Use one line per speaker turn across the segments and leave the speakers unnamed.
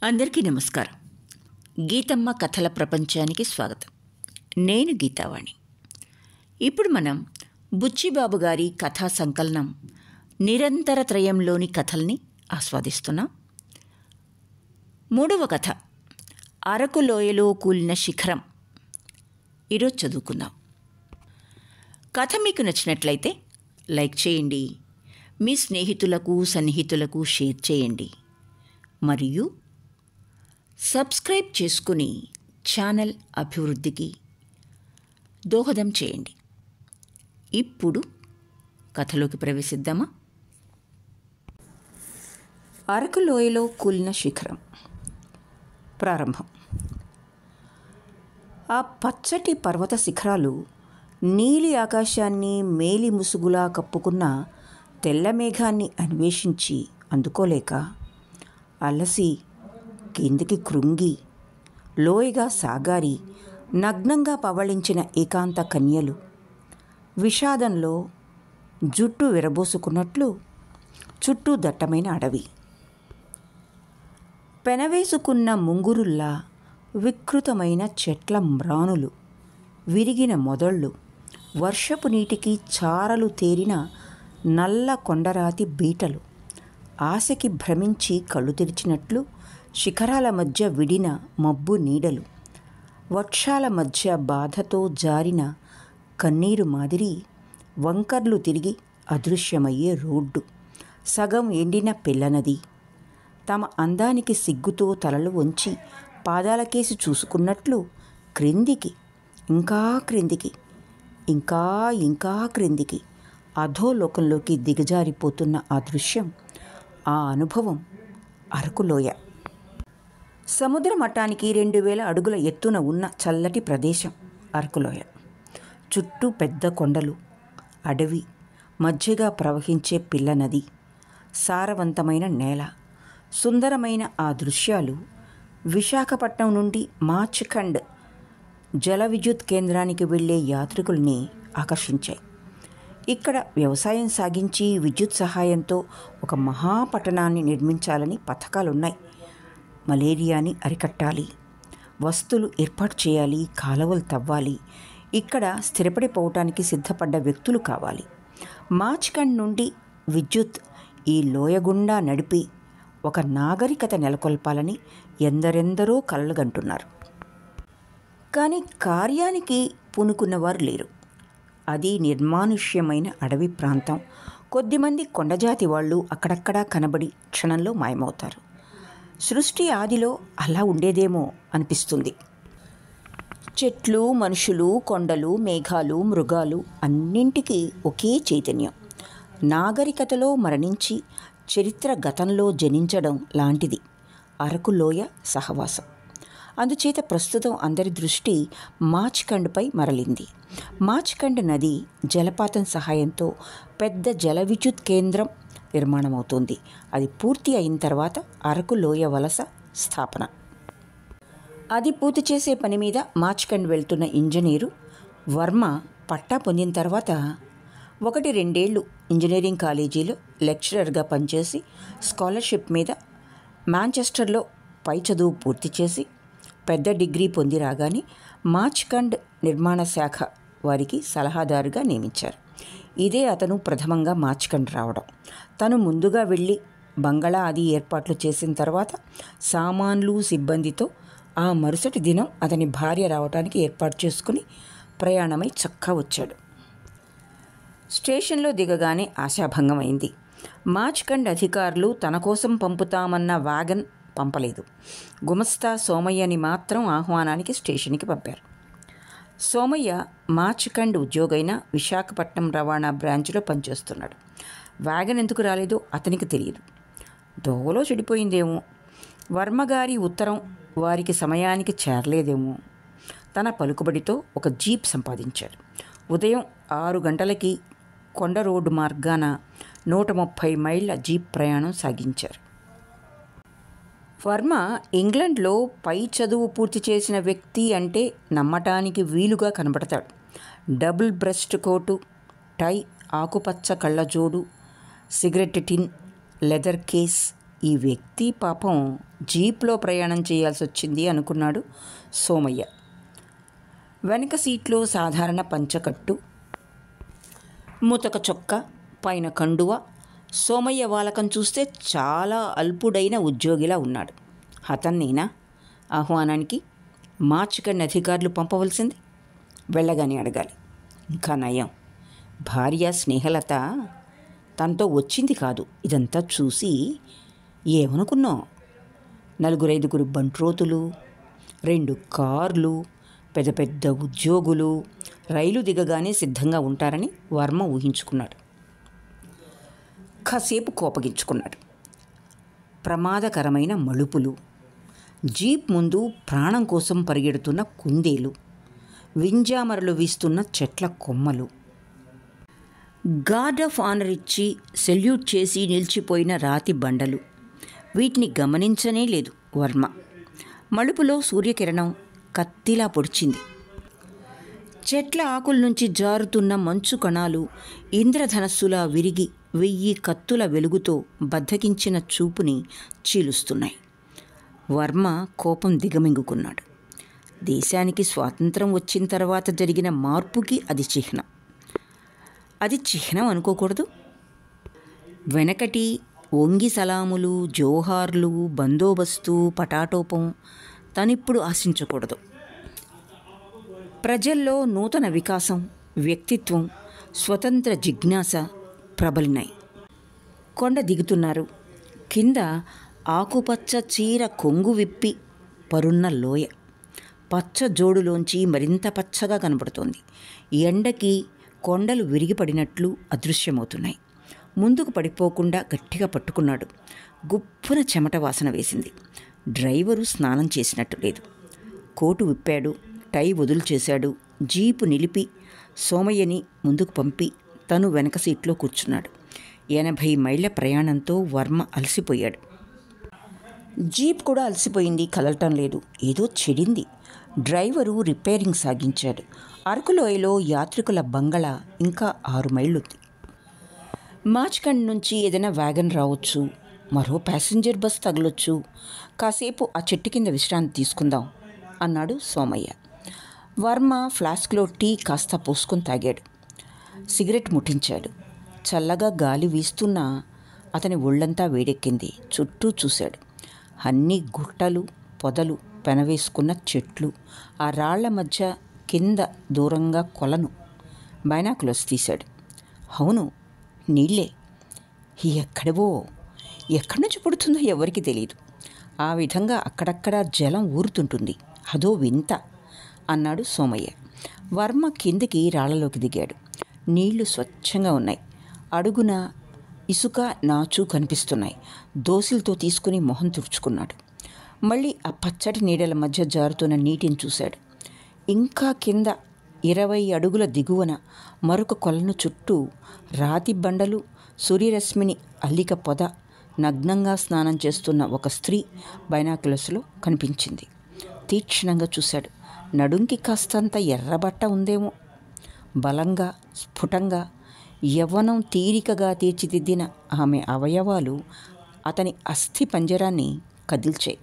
అందరికీ నమస్కారం. గీతమ్మ కథల ప్రపంచానికి స్వాగతం. నేను గీతావాణి. ఇప్పుడు మనం బుచ్చిబాబు గారి కథా సంకలనం నిరంతర త్రయంలోని కథల్ని ఆస్వాదిస్తున్నాం. 3వ కథ అరకు లోయలో కూలిన శిఖరం. ఈరోజు చదువుకుందాం. కథ మీకు నచ్చినట్లయితే లైక్ చేయండి, మీ స్నేహితులకు సన్నిహితులకు షేర్ చేయండి, మరియు సబ్స్క్రైబ్ చేసుకుని ఛానల్ అభివృద్ధికి దోహదం చేయండి. ఇప్పుడు కథలోకి ప్రవేశిద్దామా? అరకు లోయలో కూలిన శిఖరం. ప్రారంభం. ఆ పచ్చటి పర్వత శిఖరాలు నీలి ఆకాశాన్ని మేలి ముసుగులా కప్పుకున్న తెల్ల మేఘాన్ని అన్వేషించి అందుకోలేక అలసి కిందికి కృంగి లోయగా సాగారి నగ్నంగా పవళించిన ఏకాంత కన్యలు విషాదంలో జుట్టు విరబోసుకున్నట్లు చుట్టూ దట్టమైన అడవి. పెనవేసుకున్న ముంగురుల్లా వికృతమైన చెట్ల మ్రానులు, విరిగిన మొదళ్ళు, వర్షపు నీటికి చారలు తేరిన నల్ల కొండరాతి బీటలు, ఆశకి భ్రమించి కళ్ళు తెరిచినట్లు శిఖరాల మధ్య విడిన మబ్బు నీడలు, వక్షాల మధ్య బాధతో జారిన కన్నీరు మాదిరి వంకర్లు తిరిగి అదృశ్యమయ్యే రోడ్డు, సగం ఎండిన పిల్లనది, తమ అందానికి సిగ్గుతో తలలు వంచి పాదాలకేసి చూసుకున్నట్లు క్రిందికి, ఇంకా క్రిందికి, ఇంకా ఇంకా క్రిందికి అధోలోకంలోకి దిగజారిపోతున్న ఆ దృశ్యం, ఆ అనుభవం అరకులోయ. సముద్ర మట్టానికి 2000 అడుగుల ఎత్తున ఉన్న చల్లటి ప్రదేశం అరకులోయ. చుట్టూ పెద్ద కొండలు, అడవి, మధ్యగా ప్రవహించే పిల్ల నది, సారవంతమైన నేల. సుందరమైన ఆ దృశ్యాలు విశాఖపట్నం నుండి మాచ్ఖండ్ జల విద్యుత్ కేంద్రానికి వెళ్ళే యాత్రికుల్ని ఆకర్షించాయి. ఇక్కడ వ్యవసాయం సాగించి విద్యుత్ సహాయంతో ఒక మహాపట్టణాన్ని నిర్మించాలని పథకాలున్నాయి. మలేరియాని అరికట్టాలి, వస్తువులు ఏర్పాటు చేయాలి, కాలువలు తవ్వాలి, ఇక్కడ స్థిరపడిపోవటానికి సిద్ధపడ్డ వ్యక్తులు కావాలి. మాచ్ఖండ్ నుండి విద్యుత్ ఈ లోయగుండా నడిపి ఒక నాగరికత నెలకొల్పాలని ఎందరెందరో కలలుగంటున్నారు. కానీ కార్యానికి పూనుకున్నవారు లేరు. అది నిర్మానుష్యమైన అడవి ప్రాంతం. కొద్దిమంది కొండజాతి వాళ్ళు అక్కడక్కడా కనబడి క్షణంలో మాయమవుతారు. సృష్టి ఆదిలో అలా ఉండేదేమో అనిపిస్తుంది. చెట్లు, మనుషులు, కొండలు, మేఘాలు, మృగాలు అన్నింటికీ ఒకే చైతన్యం. నాగరికతలో మరణించి చరిత్ర గతంలో జనించడం లాంటిది అరకులోయ సహవాసం. అందుచేత ప్రస్తుతం అందరి దృష్టి మాచ్ఖండ్పై మరలింది. మాచ్ఖండ్ నది జలపాతం సహాయంతో పెద్ద జల విద్యుత్ కేంద్రం నిర్మాణమవుతుంది. అది పూర్తి అయిన తర్వాత అరకు లోయ వలస స్థాపన. అది పూర్తి చేసే పని మీద మాచ్ఖండ్ వెళ్తున్న ఇంజనీరు వర్మ పట్టా పొందిన తర్వాత 1-2 ఏళ్ళు ఇంజనీరింగ్ కాలేజీలో లెక్చరర్గా పనిచేసి స్కాలర్షిప్ మీద మాంచెస్టర్లో పై చదువు పూర్తి చేసి పెద్ద డిగ్రీ పొంది రాగానే మాచ్ఖండ్ నిర్మాణ శాఖ వారికి సలహాదారుగా నియమించారు. ఇదే అతను ప్రథమంగా మాచ్ఖండ్ రావడం. తను ముందుగా వెళ్ళి బంగళా అది ఏర్పాట్లు చేసిన తర్వాత సామాన్లు, సిబ్బందితో ఆ మరుసటి దినం అతని భార్య రావడానికి ఏర్పాటు చేసుకుని ప్రయాణమై చక్కా వచ్చాడు. స్టేషన్లో దిగగానే ఆశాభంగమైంది. మాచ్ఖండ్ అధికారులు తన కోసం పంపుతామన్న వ్యాగన్ పంపలేదు. గుమస్తా సోమయ్యని మాత్రం ఆహ్వానానికి స్టేషన్కి పంపారు. సోమయ్య మాచ్ఖండ్ ఉద్యోగైన విశాఖపట్నం రవాణా బ్రాంచ్లో పనిచేస్తున్నాడు. వ్యాగన్ ఎందుకు రాలేదో అతనికి తెలియదు. దోవలో చెడిపోయిందేమో, వర్మగారి ఉత్తరం వారికి సమయానికి చేరలేదేమో. తన పలుకుబడితో ఒక జీప్ సంపాదించాడు. ఉదయం 6 గంటలకి కొండ రోడ్డు మార్గాన 130 మైళ్ళ జీప్ ప్రయాణం సాగించారు. వర్మ ఇంగ్లండ్లో పై చదువు పూర్తి చేసిన వ్యక్తి అంటే నమ్మటానికి వీలుగా కనబడతాడు. డబుల్ బ్రెస్ట్ కోటు, టై, ఆకుపచ్చ కళ్ళజోడు, సిగరెట్ టిన్, లెదర్ కేస్, ఈ వ్యక్తి పాపం జీప్లో ప్రయాణం చేయాల్సి వచ్చింది అనుకున్నాడు సోమయ్య. వెనక సీట్లో సాధారణ పంచకట్టు, ముతక చొక్క, పైన కండువ. సోమయ్య వాలకం చూస్తే చాలా అల్పుడైన ఉద్యోగిలా ఉన్నాడు. అతన్నేనా ఆహ్వానానికి మార్చికండి అధికారులు పంపవలసింది? వెళ్ళగానే అడగాలి. ఇంకా నయం, భార్య స్నేహలత తనతో వచ్చింది కాదు. ఇదంతా చూసి ఏమనుకున్నావు? 4-5 బంట్రోతులు, 2 కార్లు, పెద్ద పెద్ద ఉద్యోగులు రైలు దిగగానే సిద్ధంగా ఉంటారని వర్మ ఊహించుకున్నాడు. కాసేపు కోపగించుకున్నాడు. ప్రమాదకరమైన మలుపులు, జీప్ ముందు ప్రాణం కోసం పరిగెడుతున్న కుందేలు, వింజామరలు వీస్తున్న చెట్ల కొమ్మలు, గార్డ్ ఆఫ్ ఆనర్ ఇచ్చి సెల్యూట్ చేసి నిలిచిపోయిన రాతి బండలు. వీటిని గమనించనే లేదు వర్మ. మలుపులో సూర్యకిరణం కత్తిలా పొడిచింది. చెట్ల ఆకుల నుంచి జారుతున్న మంచు కణాలు ఇంద్రధనస్సులా విరిగి 1000 కత్తుల వెలుగుతో బద్ధకించిన చూపుని చీలుస్తున్నాయి. వర్మ కోపం దిగమింగుకున్నాడు. దేశానికి స్వాతంత్రం వచ్చిన తర్వాత జరిగిన మార్పుకి అది చిహ్నం. అది చిహ్నం అనుకోకూడదు. వెనకటి వంగి సలాములు, జోహార్లు, బందోబస్తు, పటాటోపం తనిప్పుడు ఆశించకూడదు. ప్రజల్లో నూతన వికాసం, వ్యక్తిత్వం, స్వతంత్ర జిజ్ఞాస ప్రబలినాయి. కొండ దిగుతున్నారు. కింద ఆకుపచ్చ చీర కొంగు విప్పి పరున్న లోయ పచ్చ జోడులోంచి మరింత పచ్చగా కనబడుతోంది. ఎండకి కొండలు విరిగిపడినట్లు అదృశ్యమవుతున్నాయి. ముందుకు పడిపోకుండా గట్టిగా పట్టుకున్నాడు. గుప్పున చెమట వాసన వేసింది. డ్రైవరు స్నానం చేసినట్టు లేదు. కోటు విప్పాడు, టై వదులు చేశాడు. జీపు నిలిపి సోమయ్యని ముందుకు పంపి తను వెనక సీట్లో కూర్చున్నాడు. 80 మైళ్ళ ప్రయాణంతో వర్మ అలసిపోయాడు. జీప్ కూడా అలసిపోయింది, కదలటం లేదు. ఏదో చెడింది. Driver repairing సాగించాడు. అరకులోయలో యాత్రికుల బంగళా ఇంకా 6 మైళ్ళుంది. మార్చ్కండ్ నుంచి ఏదైనా వ్యాగన్ రావచ్చు, మరో ప్యాసింజర్ బస్ తగలొచ్చు. కాసేపు ఆ చెట్టు కింద విశ్రాంతి తీసుకుందాం అన్నాడు సోమయ్య. వర్మ ఫ్లాస్క్లో టీ కాస్త పోసుకొని తాగాడు. సిగరెట్ ముట్టించాడు. చల్లగా గాలి వీస్తున్నా అతని ఒళ్ళంతా వేడెక్కింది. చుట్టూ చూశాడు. అన్ని గుట్టలు, పొదలు, పెనవేసుకున్న చెట్లు, ఆ రాళ్ల మధ్య కింద దూరంగా కొలను. బైనాకులర్స్ తీశాడు. అవును, నీళ్ళే. ఎక్కడవో, ఎక్కడి నుంచి పుడుతుందో ఎవరికి తెలియదు. ఆ విధంగా అక్కడక్కడ జలం ఊరుతుంటుంది. అదో వింత అన్నాడు సోమయ్య. వర్మ కిందికి రాళ్లలోకి దిగాడు. నీళ్లు స్వచ్ఛంగా ఉన్నాయి. అడుగున ఇసుక, నాచు కనిపిస్తున్నాయి. దోసిలతో తీసుకుని మొహం తుడుచుకున్నాడు. మళ్ళీ ఆ పచ్చటి నీడల మధ్య జారుతున్న నీటిని చూశాడు. ఇంకా కింద 20 అడుగుల దిగువన మరొక కొలను చుట్టూ రాతి బండలు, సూర్యరశ్మిని అల్లిక పొద, నగ్నంగా స్నానం చేస్తున్న ఒక స్త్రీ బైనాకులర్స్లో కనిపించింది. తీక్షణంగా చూశాడు. నడుంకి కాస్తంత ఎర్రబట్ట ఉందేమో. బలంగా, స్ఫుటంగా, యవ్వనం తీరికగా తీర్చిదిద్దిన ఆమె అవయవాలు అతని అస్థి పంజరాన్ని కదిల్చాయి.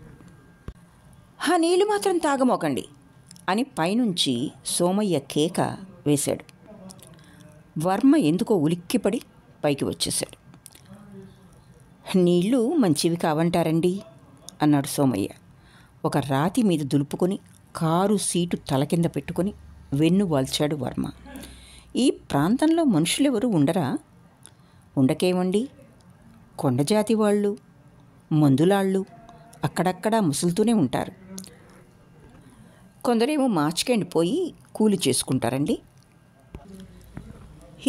ఆ నీళ్లు మాత్రం తాగమోకండి అని పైనుంచి సోమయ్య కేక వేశాడు. వర్మ ఎందుకో ఉలిక్కిపడి పైకి వచ్చేశాడు. నీళ్లు మంచివి కావంటారండి అన్నాడు సోమయ్య. ఒక రాతి మీద దులుపుకొని కారు సీటు తల కింద పెట్టుకొని వెన్ను వాల్చాడు వర్మ. ఈ ప్రాంతంలో మనుషులెవరూ ఉండరా? ఉండకేమండి, కొండజాతి వాళ్ళు, మందులాళ్ళు అక్కడక్కడా ముసులుతూనే ఉంటారు. కొందరేమో మార్చికెండ్ పోయి కూలి చేసుకుంటారండి.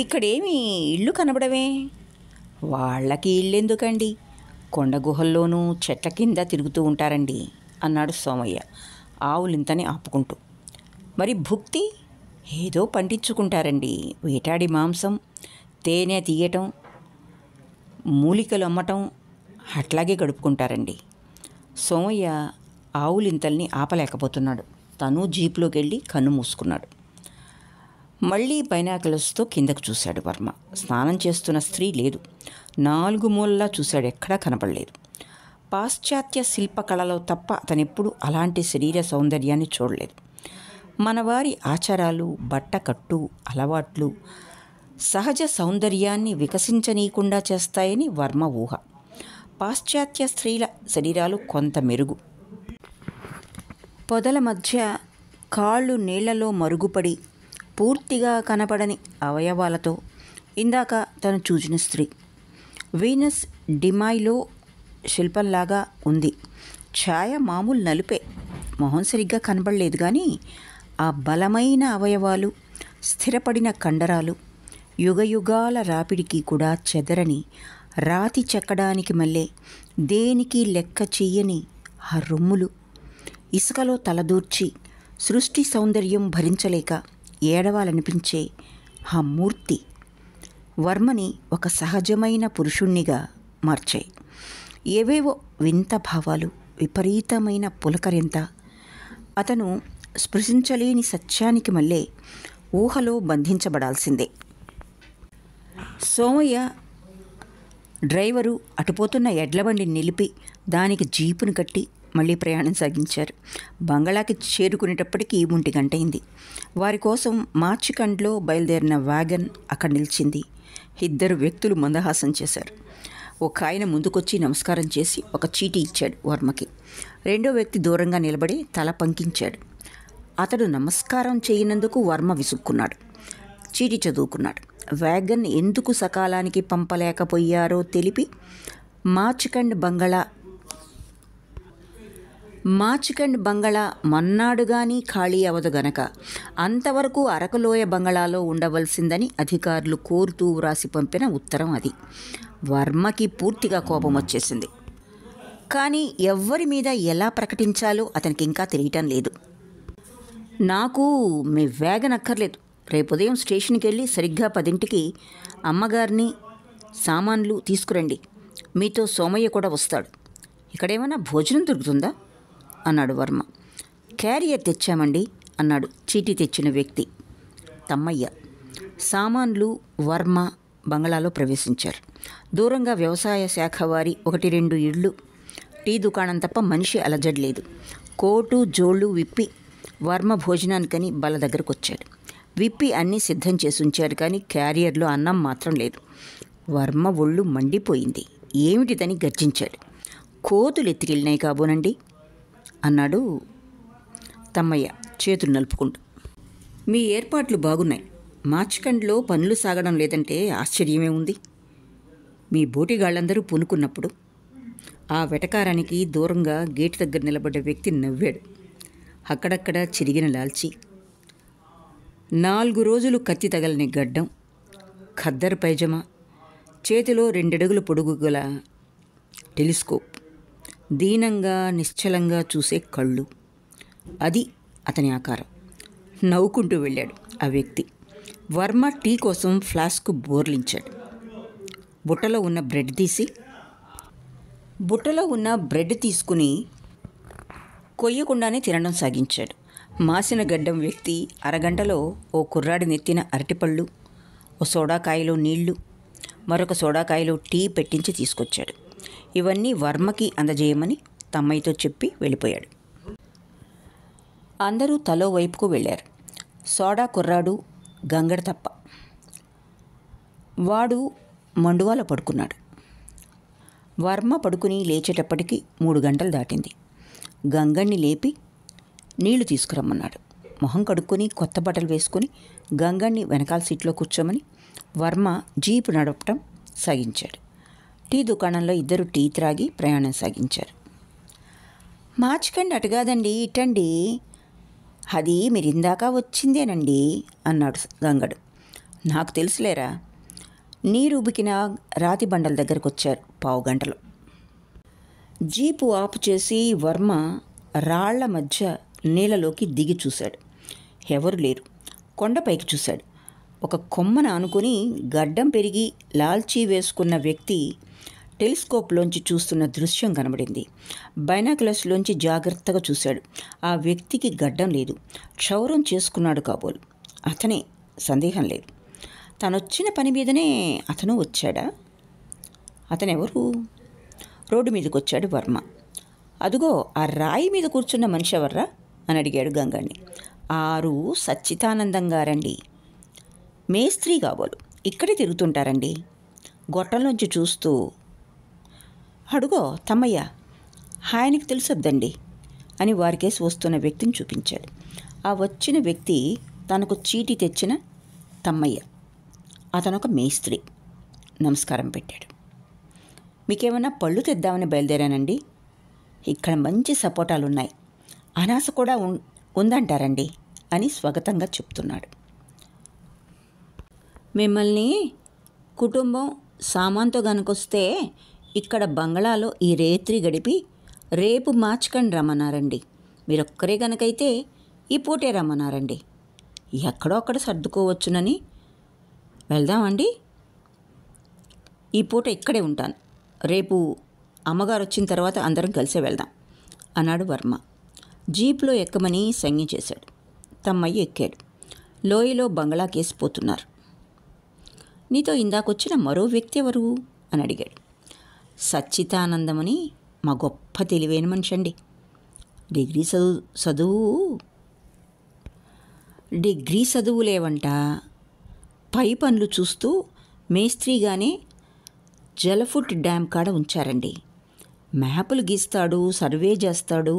ఇక్కడేమి ఇళ్ళు కనబడవే? వాళ్ళకి ఇల్లెందుకండి, కొండ గుహల్లోనూ చెట్ల కింద తిరుగుతూ ఉంటారండి అన్నాడు సోమయ్య ఆవులింతని ఆపుకుంటూ. మరి భుక్తి ఏదో పండించుకుంటారండి. వేటాడి మాంసం, తేనె తీయటం, మూలికలు అమ్మటం అట్లాగే గడుపుకుంటారండి. సోమయ్య ఆవులింతల్ని ఆపలేకపోతున్నాడు. తను జీప్లోకి వెళ్ళి కన్ను మూసుకున్నాడు. మళ్ళీ బైనాకులర్స్తో కిందకు చూశాడు వర్మ. స్నానం చేస్తున్న స్త్రీ లేదు. 4 మూలలా చూశాడు, ఎక్కడా కనపడలేదు. పాశ్చాత్య శిల్పకళలో తప్ప అతనెప్పుడు అలాంటి శరీర సౌందర్యాన్ని చూడలేదు. మనవారి ఆచారాలు, బట్టకట్టు, అలవాట్లు సహజ సౌందర్యాన్ని వికసించనీయకుండా చేస్తాయని వర్మ ఊహ. పాశ్చాత్య స్త్రీల శరీరాలు కొంత మెరుగు. పొదల మధ్య కాళ్ళు నీళ్లలో మరుగుపడి పూర్తిగా కనపడని అవయవాలతో ఇందాక తను చూసిన స్త్రీ వీనస్ డిమైలో శిల్పంలాగా ఉంది. ఛాయ మామూలు నలుపే, మొహం సరిగ్గా కనబడలేదు. కానీ ఆ బలమైన అవయవాలు, స్థిరపడిన కండరాలు, యుగయుగాల రాపిడికి కూడా చెదరని, రాతి చెక్కడానికి మళ్ళీ దేనికి లెక్క చెయ్యని ఆ రొమ్ములు, ఇసుకలో తలదూర్చి సృష్టి సౌందర్యం భరించలేక ఏడవాలనిపించే ఆ మూర్తి వర్మని ఒక సహజమైన పురుషుణ్ణిగా మార్చాయి. ఏవేవో వింత భావాలు, విపరీతమైన పులకరింత. అతను స్పృశించలేని సత్యానికి మళ్ళీ ఊహలో బంధించబడాల్సిందే. సోమయ్య డ్రైవరు అటుపోతున్న ఎడ్లబండిని నిలిపి దానికి జీపును కట్టి మళ్ళీ ప్రయాణం సాగించారు. బంగళాకి చేరుకునేటప్పటికీ 1 గంట అయింది. వారి కోసం మార్చికండ్లో బయలుదేరిన వ్యాగన్ అక్కడ నిలిచింది. 2 వ్యక్తులు మందహాసం చేశారు. ఒక ఆయన ముందుకొచ్చి నమస్కారం చేసి ఒక చీటీ ఇచ్చాడు వర్మకి. 2వ వ్యక్తి దూరంగా నిలబడి తల పంకించాడు. అతడు నమస్కారం చేయనందుకు వర్మ విసుక్కున్నాడు. చీటీ చదువుకున్నాడు. వ్యాగన్ ఎందుకు సకాలానికి పంపలేకపోయారో తెలిపి మార్చికండ్ బంగళా మన్నాడు కానీ ఖాళీ అవదు గనక అంతవరకు అరకులోయ బంగళాలో ఉండవలసిందని అధికారులు కోరుతూ వ్రాసి పంపిన ఉత్తరం అది. వర్మకి పూర్తిగా కోపం వచ్చేసింది. కానీ ఎవ్వరి మీద ఎలా ప్రకటించాలో అతనికి ఇంకా తెలియటం లేదు. నాకు మీ వ్యాగన్ అక్కర్లేదు. రేపు ఉదయం స్టేషన్కి వెళ్ళి సరిగ్గా 10ంటికి అమ్మగారిని, సామాన్లు తీసుకురండి. మీతో సోమయ్య కూడా వస్తాడు. ఇక్కడేమైనా భోజనం దొరుకుతుందా అన్నాడు వర్మ. క్యారియర్ తెచ్చామండి అన్నాడు చీటీ తెచ్చిన వ్యక్తి, తమ్మయ్య. సామాన్లు వర్మ బంగళాలో ప్రవేశించారు. దూరంగా వ్యవసాయ శాఖ వారి 1-2 ఇళ్ళు, టీ దుకాణం తప్ప మనిషి అలజడలేదు. కోటు జోళ్ళు విప్పి వర్మ భోజనానికని బల దగ్గరకు వచ్చాడు. విప్పి అన్నీ సిద్ధం చేసి ఉంచారు. కానీ క్యారియర్లో అన్నం మాత్రం లేదు. వర్మ ఒళ్ళు మండిపోయింది. ఏమిటిదని గర్జించాడు. కోతులు ఎత్తికెళ్ళినాయి కాబోనండి అన్నాడు తమ్మయ్య చేతులు నలుపుకుంటూ. మీ ఏర్పాట్లు బాగున్నాయి. మార్చికండ్లో పనులు సాగడం లేదంటే ఆశ్చర్యమే ఉంది. మీ బోటిగాళ్ళందరూ పూనుకున్నప్పుడు ఆ వెటకారానికి దూరంగా గేటు దగ్గర నిలబడ్డ వ్యక్తి నవ్వాడు. అక్కడక్కడ చిరిగిన లాల్చి, 4 రోజులు కత్తి తగలని గడ్డం, ఖద్దరు పైజమా, చేతిలో 2 అడుగుల పొడుగు గల టెలిస్కోప్, దీనంగా నిశ్చలంగా చూసే కళ్ళు. అది అతని ఆకారం. నవ్వుకుంటూ వెళ్ళాడు ఆ వ్యక్తి. వర్మ టీ కోసం ఫ్లాస్క్ బోర్లించాడు. బుట్టలో ఉన్న బ్రెడ్ తీసుకుని కొయ్యకుండానే తినడం సాగించాడు. మాసిన గడ్డం వ్యక్తి అరగంటలో ఓ కుర్రాడి నెత్తిన అరటిపళ్ళు, ఓ సోడాకాయలో నీళ్లు, మరొక సోడాకాయలో టీ పెట్టించి తీసుకొచ్చాడు. ఇవన్నీ వర్మకి అందజేయమని తమ్మయ్యతో చెప్పి వెళ్ళిపోయాడు. అందరూ తలో వైపుకు వెళ్ళారు. సోడా కుర్రాడు గంగడ తప్ప. వాడు మండువాల పడుకున్నాడు. వర్మ పడుకుని లేచేటప్పటికి 3 గంటలు దాటింది. గంగణ్ణి లేపి నీళ్లు తీసుకురమ్మన్నాడు. మొహం కడుక్కొని కొత్త బట్టలు వేసుకొని గంగణ్ణి వెనకాల సీట్లో కూర్చోమని వర్మ జీపు నడపటం సాగించాడు. టీ దుకాణంలో 2 టీ త్రాగి ప్రయాణం సాగించారు. మార్చికండి అటుగాదండి, ఇటండి. అది మీరిందాక వచ్చిందేనండి అన్నాడు గంగడు. నాకు తెలుసులేరా. నీరు ఉబికిన రాతి బండల దగ్గరకు వచ్చారు 15 గంటలు. జీపు ఆపు చేసి వర్మ రాళ్ల మధ్య నీళ్ళలోకి దిగి చూశాడు. ఎవరు లేరు. కొండపైకి చూశాడు. ఒక కొమ్మన ఆనుకొని గడ్డం పెరిగి లాల్చీ వేసుకున్న వ్యక్తి టెలిస్కోప్లోంచి చూస్తున్న దృశ్యం కనబడింది. బైనాక్యులర్స్లోంచి జాగ్రత్తగా చూశాడు. ఆ వ్యక్తికి గడ్డం లేదు. క్షౌరం చేసుకున్నాడు కాబోలు. అతనే, సందేహం లేదు. తనొచ్చిన పని మీదనే అతను వచ్చాడా? అతనెవరు? రోడ్డు మీదకి వచ్చాడు వర్మ. అదుగో ఆ రాయి మీద కూర్చున్న మనిషి ఎవర్రా అని అడిగాడు గంగణ్ణి. ఆరు సచ్చిదానందం గారండి. మేస్త్రీ కాబోలు, ఇక్కడే తిరుగుతుంటారండి. గొట్టంలోంచి చూస్తూ, అడుగో తమ్మయ్య, ఆయనకి తెలుసొద్దండి అని వారికేసి వస్తున్న వ్యక్తిని చూపించాడు. ఆ వచ్చిన వ్యక్తి తనకు చీటీ తెచ్చిన తమ్మయ్య. అతనొక మేస్త్రి. నమస్కారం పెట్టాడు. మీకేమన్నా పళ్ళు తెద్దామని బయలుదేరానండి. ఇక్కడ మంచి సపోటాలున్నాయి, అనాస కూడా ఉందంటారండి అని స్వాగతంగా చెప్తున్నాడు. మిమ్మల్ని కుటుంబం సామాన్తో గనుకొస్తే ఇక్కడ బంగ్లాలో ఈ రేత్రి గడిపి రేపు మార్చుకండి రమ్మన్నారండి. మీరొక్కరే గనకైతే ఈ పూటే రమ్మన్నారండి. ఎక్కడో అక్కడ సర్దుకోవచ్చునని వెళ్దామండి. ఈ పూట ఇక్కడే ఉంటాను. రేపు అమ్మగారు వచ్చిన తర్వాత అందరం కలిసే వెళ్దాం అన్నాడు వర్మ. జీప్లో ఎక్కమని సంజ్ఞ చేశాడు. తమ్మయ్య ఎక్కాడు. లోయలో బంగ్లా కేసి పోతున్నారు. నీతో ఇందాకొచ్చిన మరో వ్యక్తి ఎవరు అని అడిగాడు. సచ్చిదానందమని మా గొప్ప తెలివైన మనిషి అండి. డిగ్రీ చదువు లేవంట. పై పనులు చూస్తూ మేస్త్రీగానే జలఫుట్ డ్యామ్ కాడ ఉంచారండి. మ్యాపులు గీస్తాడు, సర్వే చేస్తాడు,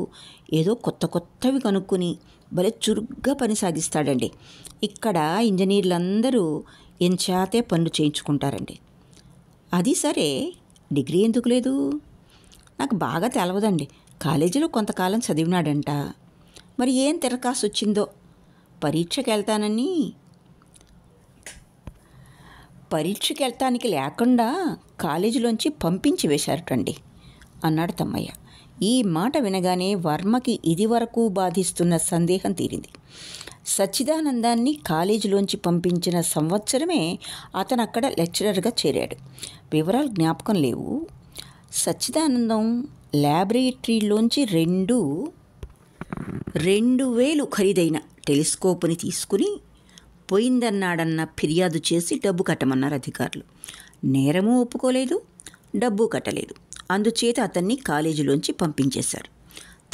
ఏదో కొత్త కొత్తవి కనుక్కొని భలే చురుగ్గా పని సాగిస్తాడండి. ఇక్కడ ఇంజనీర్లందరూ ఎంచాతే పనులు చేయించుకుంటారండి. అది సరే, డిగ్రీ ఎందుకు లేదు? నాకు బాగా తెలవదండి. కాలేజీలో కొంతకాలం చదివినాడంట. మరి ఏం తిరకాసు వచ్చిందో పరీక్షకి వెళ్తానికి లేకుండా కాలేజీలోంచి పంపించి వేశారటండి అన్నాడు తమ్మయ్య. ఈ మాట వినగానే వర్మకి ఇదివరకు బాధిస్తున్న సందేహం తీరింది. సచ్చిదానందాన్ని కాలేజీలోంచి పంపించిన సంవత్సరమే అతను అక్కడ లెక్చరర్గా చేరాడు. వివరాలు జ్ఞాపకం లేవు. సచ్చిదానందం ల్యాబొరేటరీలోంచి 2,000 ఖరీదైన టెలిస్కోప్ని తీసుకుని పోయిందన్నాడన్న ఫిర్యాదు చేసి డబ్బు కట్టమన్నారు అధికారులు. నేరమూ ఒప్పుకోలేదు, డబ్బు కట్టలేదు. అందుచేత అతన్ని కాలేజీలోంచి పంపించేశారు.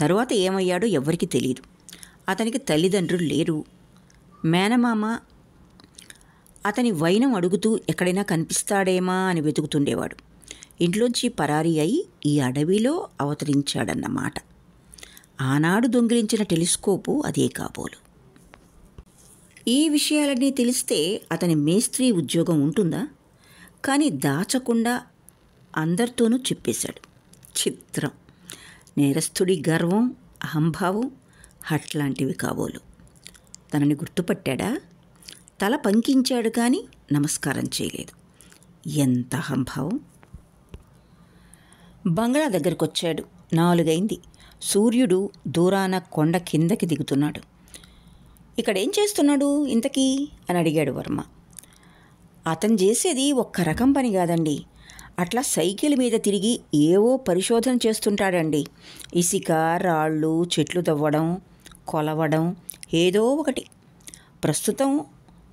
తరువాత ఏమయ్యాడో ఎవరికి తెలియదు. అతనికి తల్లిదండ్రులు లేరు. మేనమామ అతని వైనం అడుగుతూ ఎక్కడైనా కనిపిస్తాడేమా అని వెతుకుతుండేవాడు. ఇంట్లోంచి పరారీ అయి ఈ అడవిలో అవతరించాడన్నమాట. ఆనాడు దొంగిలించిన టెలిస్కోపు అదే కాబోలు. ఈ విషయాలన్నీ తెలిస్తే అతని మేస్త్రీ ఉద్యోగం ఉంటుందా? కానీ దాచకుండా అందరితోనూ చెప్పేశాడు. చిత్రం. నేరస్తుడి గర్వం, అహంభావం అట్లాంటివి కాబోలు. తనని గుర్తుపట్టాడా? తల పంకించాడు కానీ నమస్కారం చేయలేదు. ఎంత అహంభావం! బంగ్లా దగ్గరకు వచ్చాడు. 4 అయింది. సూర్యుడు దూరాన కొండ కిందకి దిగుతున్నాడు. ఇక్కడేం చేస్తున్నాడు ఇంతకీ అని అడిగాడు వర్మ. అతను చేసేది ఒక్క రకం పని కాదండి. అట్లా సైకిల్ మీద తిరిగి ఏవో పరిశోధన చేస్తుంటాడండి. ఇసుక, రాళ్ళు, చెట్లు తవ్వడం, కొలవడం, ఏదో ఒకటి. ప్రస్తుతం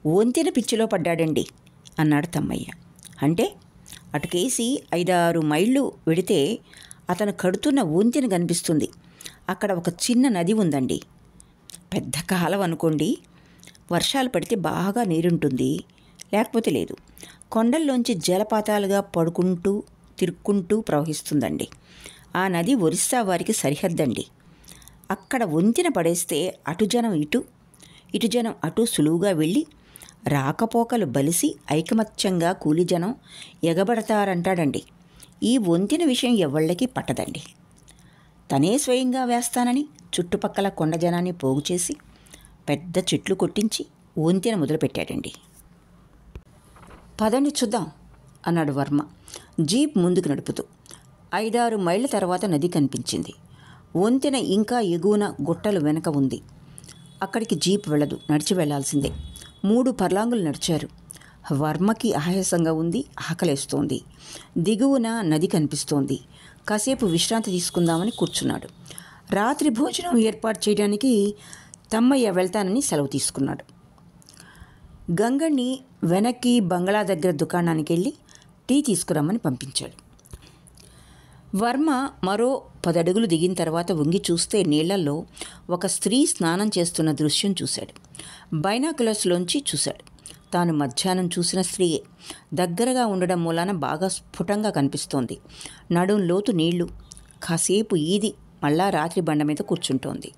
వంతెన పిచ్చిలో పడ్డాడండి అన్నాడు తమ్మయ్య. అంటే అటుకేసి 5-6 మైళ్ళు వెడితే అతను కడుతున్న వంతెన కనిపిస్తుంది. అక్కడ ఒక చిన్న నది ఉందండి. పెద్ద కాలం అనుకోండి. వర్షాలు పడితే బాగా నీరుంటుంది, లేకపోతే లేదు. కొండల్లోంచి జలపాతాలుగా తిరుక్కుంటూ ప్రవహిస్తుందండి. ఆ నది ఒరిస్సా వారికి సరిహద్దండి. అక్కడ వంతెన పడేస్తే అటు జనం ఇటు జనం అటు సులువుగా వెళ్ళి రాకపోకలు బలిసి ఐకమత్యంగా కూలి జనం ఎగబడతారంటాడండి. ఈ వంతెన విషయం ఎవళ్ళకి పట్టదండి. తనే స్వయంగా వేస్తానని చుట్టుపక్కల కొండ జనాన్ని పోగు చేసి పెద్ద చెట్లు కొట్టించి వంతెన మొదలుపెట్టాడండి. పదండి చూద్దాం అన్నాడు వర్మ జీప్ ముందుకు నడుపుతూ. 5-6 మైళ్ళ తర్వాత నది కనిపించింది. వంతెన ఇంకా ఎగువన గుట్టలు వెనక ఉంది. అక్కడికి జీప్ వెళ్ళదు, నడిచి వెళ్లాల్సిందే. 3 పర్లాంగులు నడిచారు. వర్మకి ఆయాసంగా ఉంది, ఆకలేస్తోంది. దిగువన నది కనిపిస్తోంది. కాసేపు విశ్రాంతి తీసుకుందామని కూర్చున్నాడు. రాత్రి భోజనం ఏర్పాటు చేయడానికి తమ్మయ్య వెళ్తానని సెలవు తీసుకున్నాడు. గంగణ్ణి వెనక్కి బంగ్లా దగ్గర దుకాణానికి వెళ్ళి టీ తీసుకురమ్మని పంపించాడు. వర్మ మరో 10 అడుగులు దిగిన తర్వాత వంగి చూస్తే నీళ్లలో ఒక స్త్రీ స్నానం చేస్తున్న దృశ్యం చూశాడు. బైనాకులర్స్లోంచి చూశాడు. తాను మధ్యాహ్నం చూసిన స్త్రీయే. దగ్గరగా ఉండడం మూలాన బాగా స్ఫుటంగా కనిపిస్తోంది. నడుం లోతు నీళ్లు. కాసేపు ఈది మళ్ళా రాత్రి బండ మీద కూర్చుంటోంది.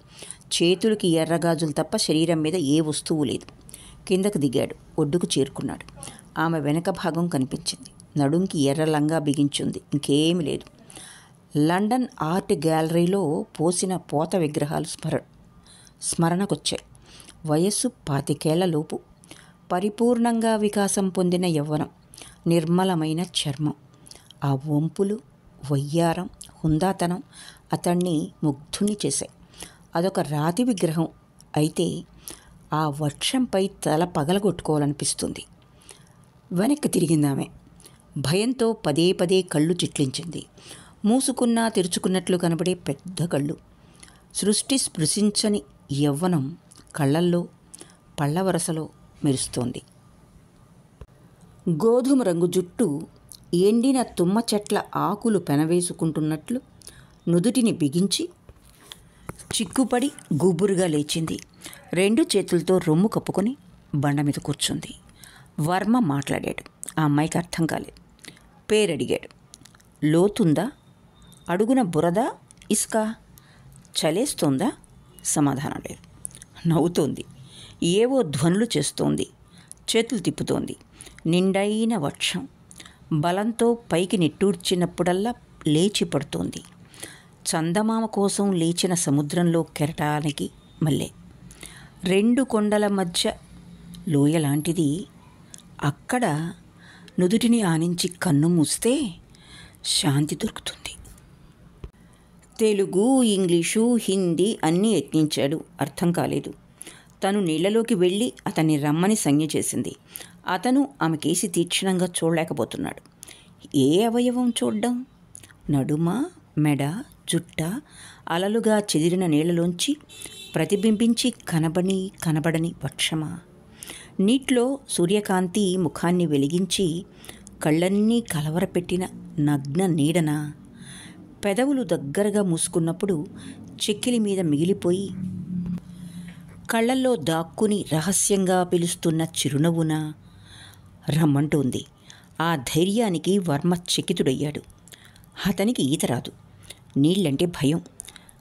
చేతులకి ఎర్రగాజులు తప్ప శరీరం మీద ఏ వస్తువు లేదు. కిందకు దిగాడు. ఒడ్డుకు చేరుకున్నాడు. ఆమె వెనక భాగం కనిపించింది. నడుంకి ఎర్ర లంగా బిగించుంది. ఇంకేమీ లేదు. లండన్ ఆర్ట్ గ్యాలరీలో పోసిన పోత విగ్రహాలు స్మరణకొచ్చాయి. వయస్సు 25 లోపు. పరిపూర్ణంగా వికాసం పొందిన యవ్వనం. నిర్మలమైన చర్మం. ఆ వంపులు, వయ్యారం, హుందాతనం అతన్ని ముగ్ధుని చేశాయి. అదొక రాతి విగ్రహం అయితే ఆ వర్షంపై తల పగలగొట్టుకోవాలనిపిస్తుంది. వెనక్కి తిరిగిందామె. భయంతో పదే పదే కళ్ళు చిట్లించింది. మూసుకున్నా తెరుచుకున్నట్లు కనబడే పెద్ద కళ్ళు. సృష్టి స్పృశించని యవ్వనం కళ్ళల్లో పళ్ళవరసలో మెరుస్తోంది. గోధుమ రంగు జుట్టు ఎండిన తుమ్మ చెట్ల ఆకులు పెనవేసుకుంటున్నట్లు నుదుటిని బిగించి చిక్కుపడి గుబురుగా లేచింది. 2 చేతులతో రొమ్ము కప్పుకొని బండ మీద కూర్చుంది. వర్మ మాట్లాడాడు. ఆ అమ్మాయికి అర్థం కాలేదు. పేరడిగాడు. లోతుందా? అడుగున బురద, ఇసుక? చలేస్తోందా? సమాధానం లేదు. నవ్వుతోంది. ఏవో ధ్వనులు చేస్తోంది. చేతులు తిప్పుతోంది. నిండైన వర్షం బలంతో పైకి నిట్టూర్చినప్పుడల్లా లేచి పడుతోంది. చందమామ కోసం లేచిన సముద్రంలో కెరటానికి మళ్ళీ 2 కొండల మధ్య లోయలాంటిది. అక్కడ నుదుటిని ఆనించి కన్ను మూస్తే శాంతి దొరుకుతుంది. తెలుగు, ఇంగ్లీషు, హిందీ అన్నీ యత్నించాడు. అర్థం కాలేదు. తను నీళ్లలోకి వెళ్ళి అతన్ని రమ్మని సంజ్ఞ చేసింది. అతను ఆమె కేసి తీక్షణంగా చూడలేకపోతున్నాడు. ఏ అవయవం చూడ్డం? నడుమ, మెడ, జుట్ట అలలుగా చెదిరిన నీళ్లలోంచి ప్రతిబింబించి కనబడని వక్షమా? నీటిలో సూర్యకాంతి ముఖాన్ని వెలిగించి కళ్ళన్నీ కలవరపెట్టిన నగ్న నీడనా? పెదవులు దగ్గరగా మూసుకున్నప్పుడు చెక్కిలి మీద మిగిలిపోయి కళ్ళల్లో దాక్కుని రహస్యంగా పిలుస్తున్న చిరునవ్వునా? రమ్మంటోంది. ఆ ధైర్యానికి వర్మ చకితుడయ్యాడు. అతనికి ఈత రాదు. నీళ్ళంటే భయం.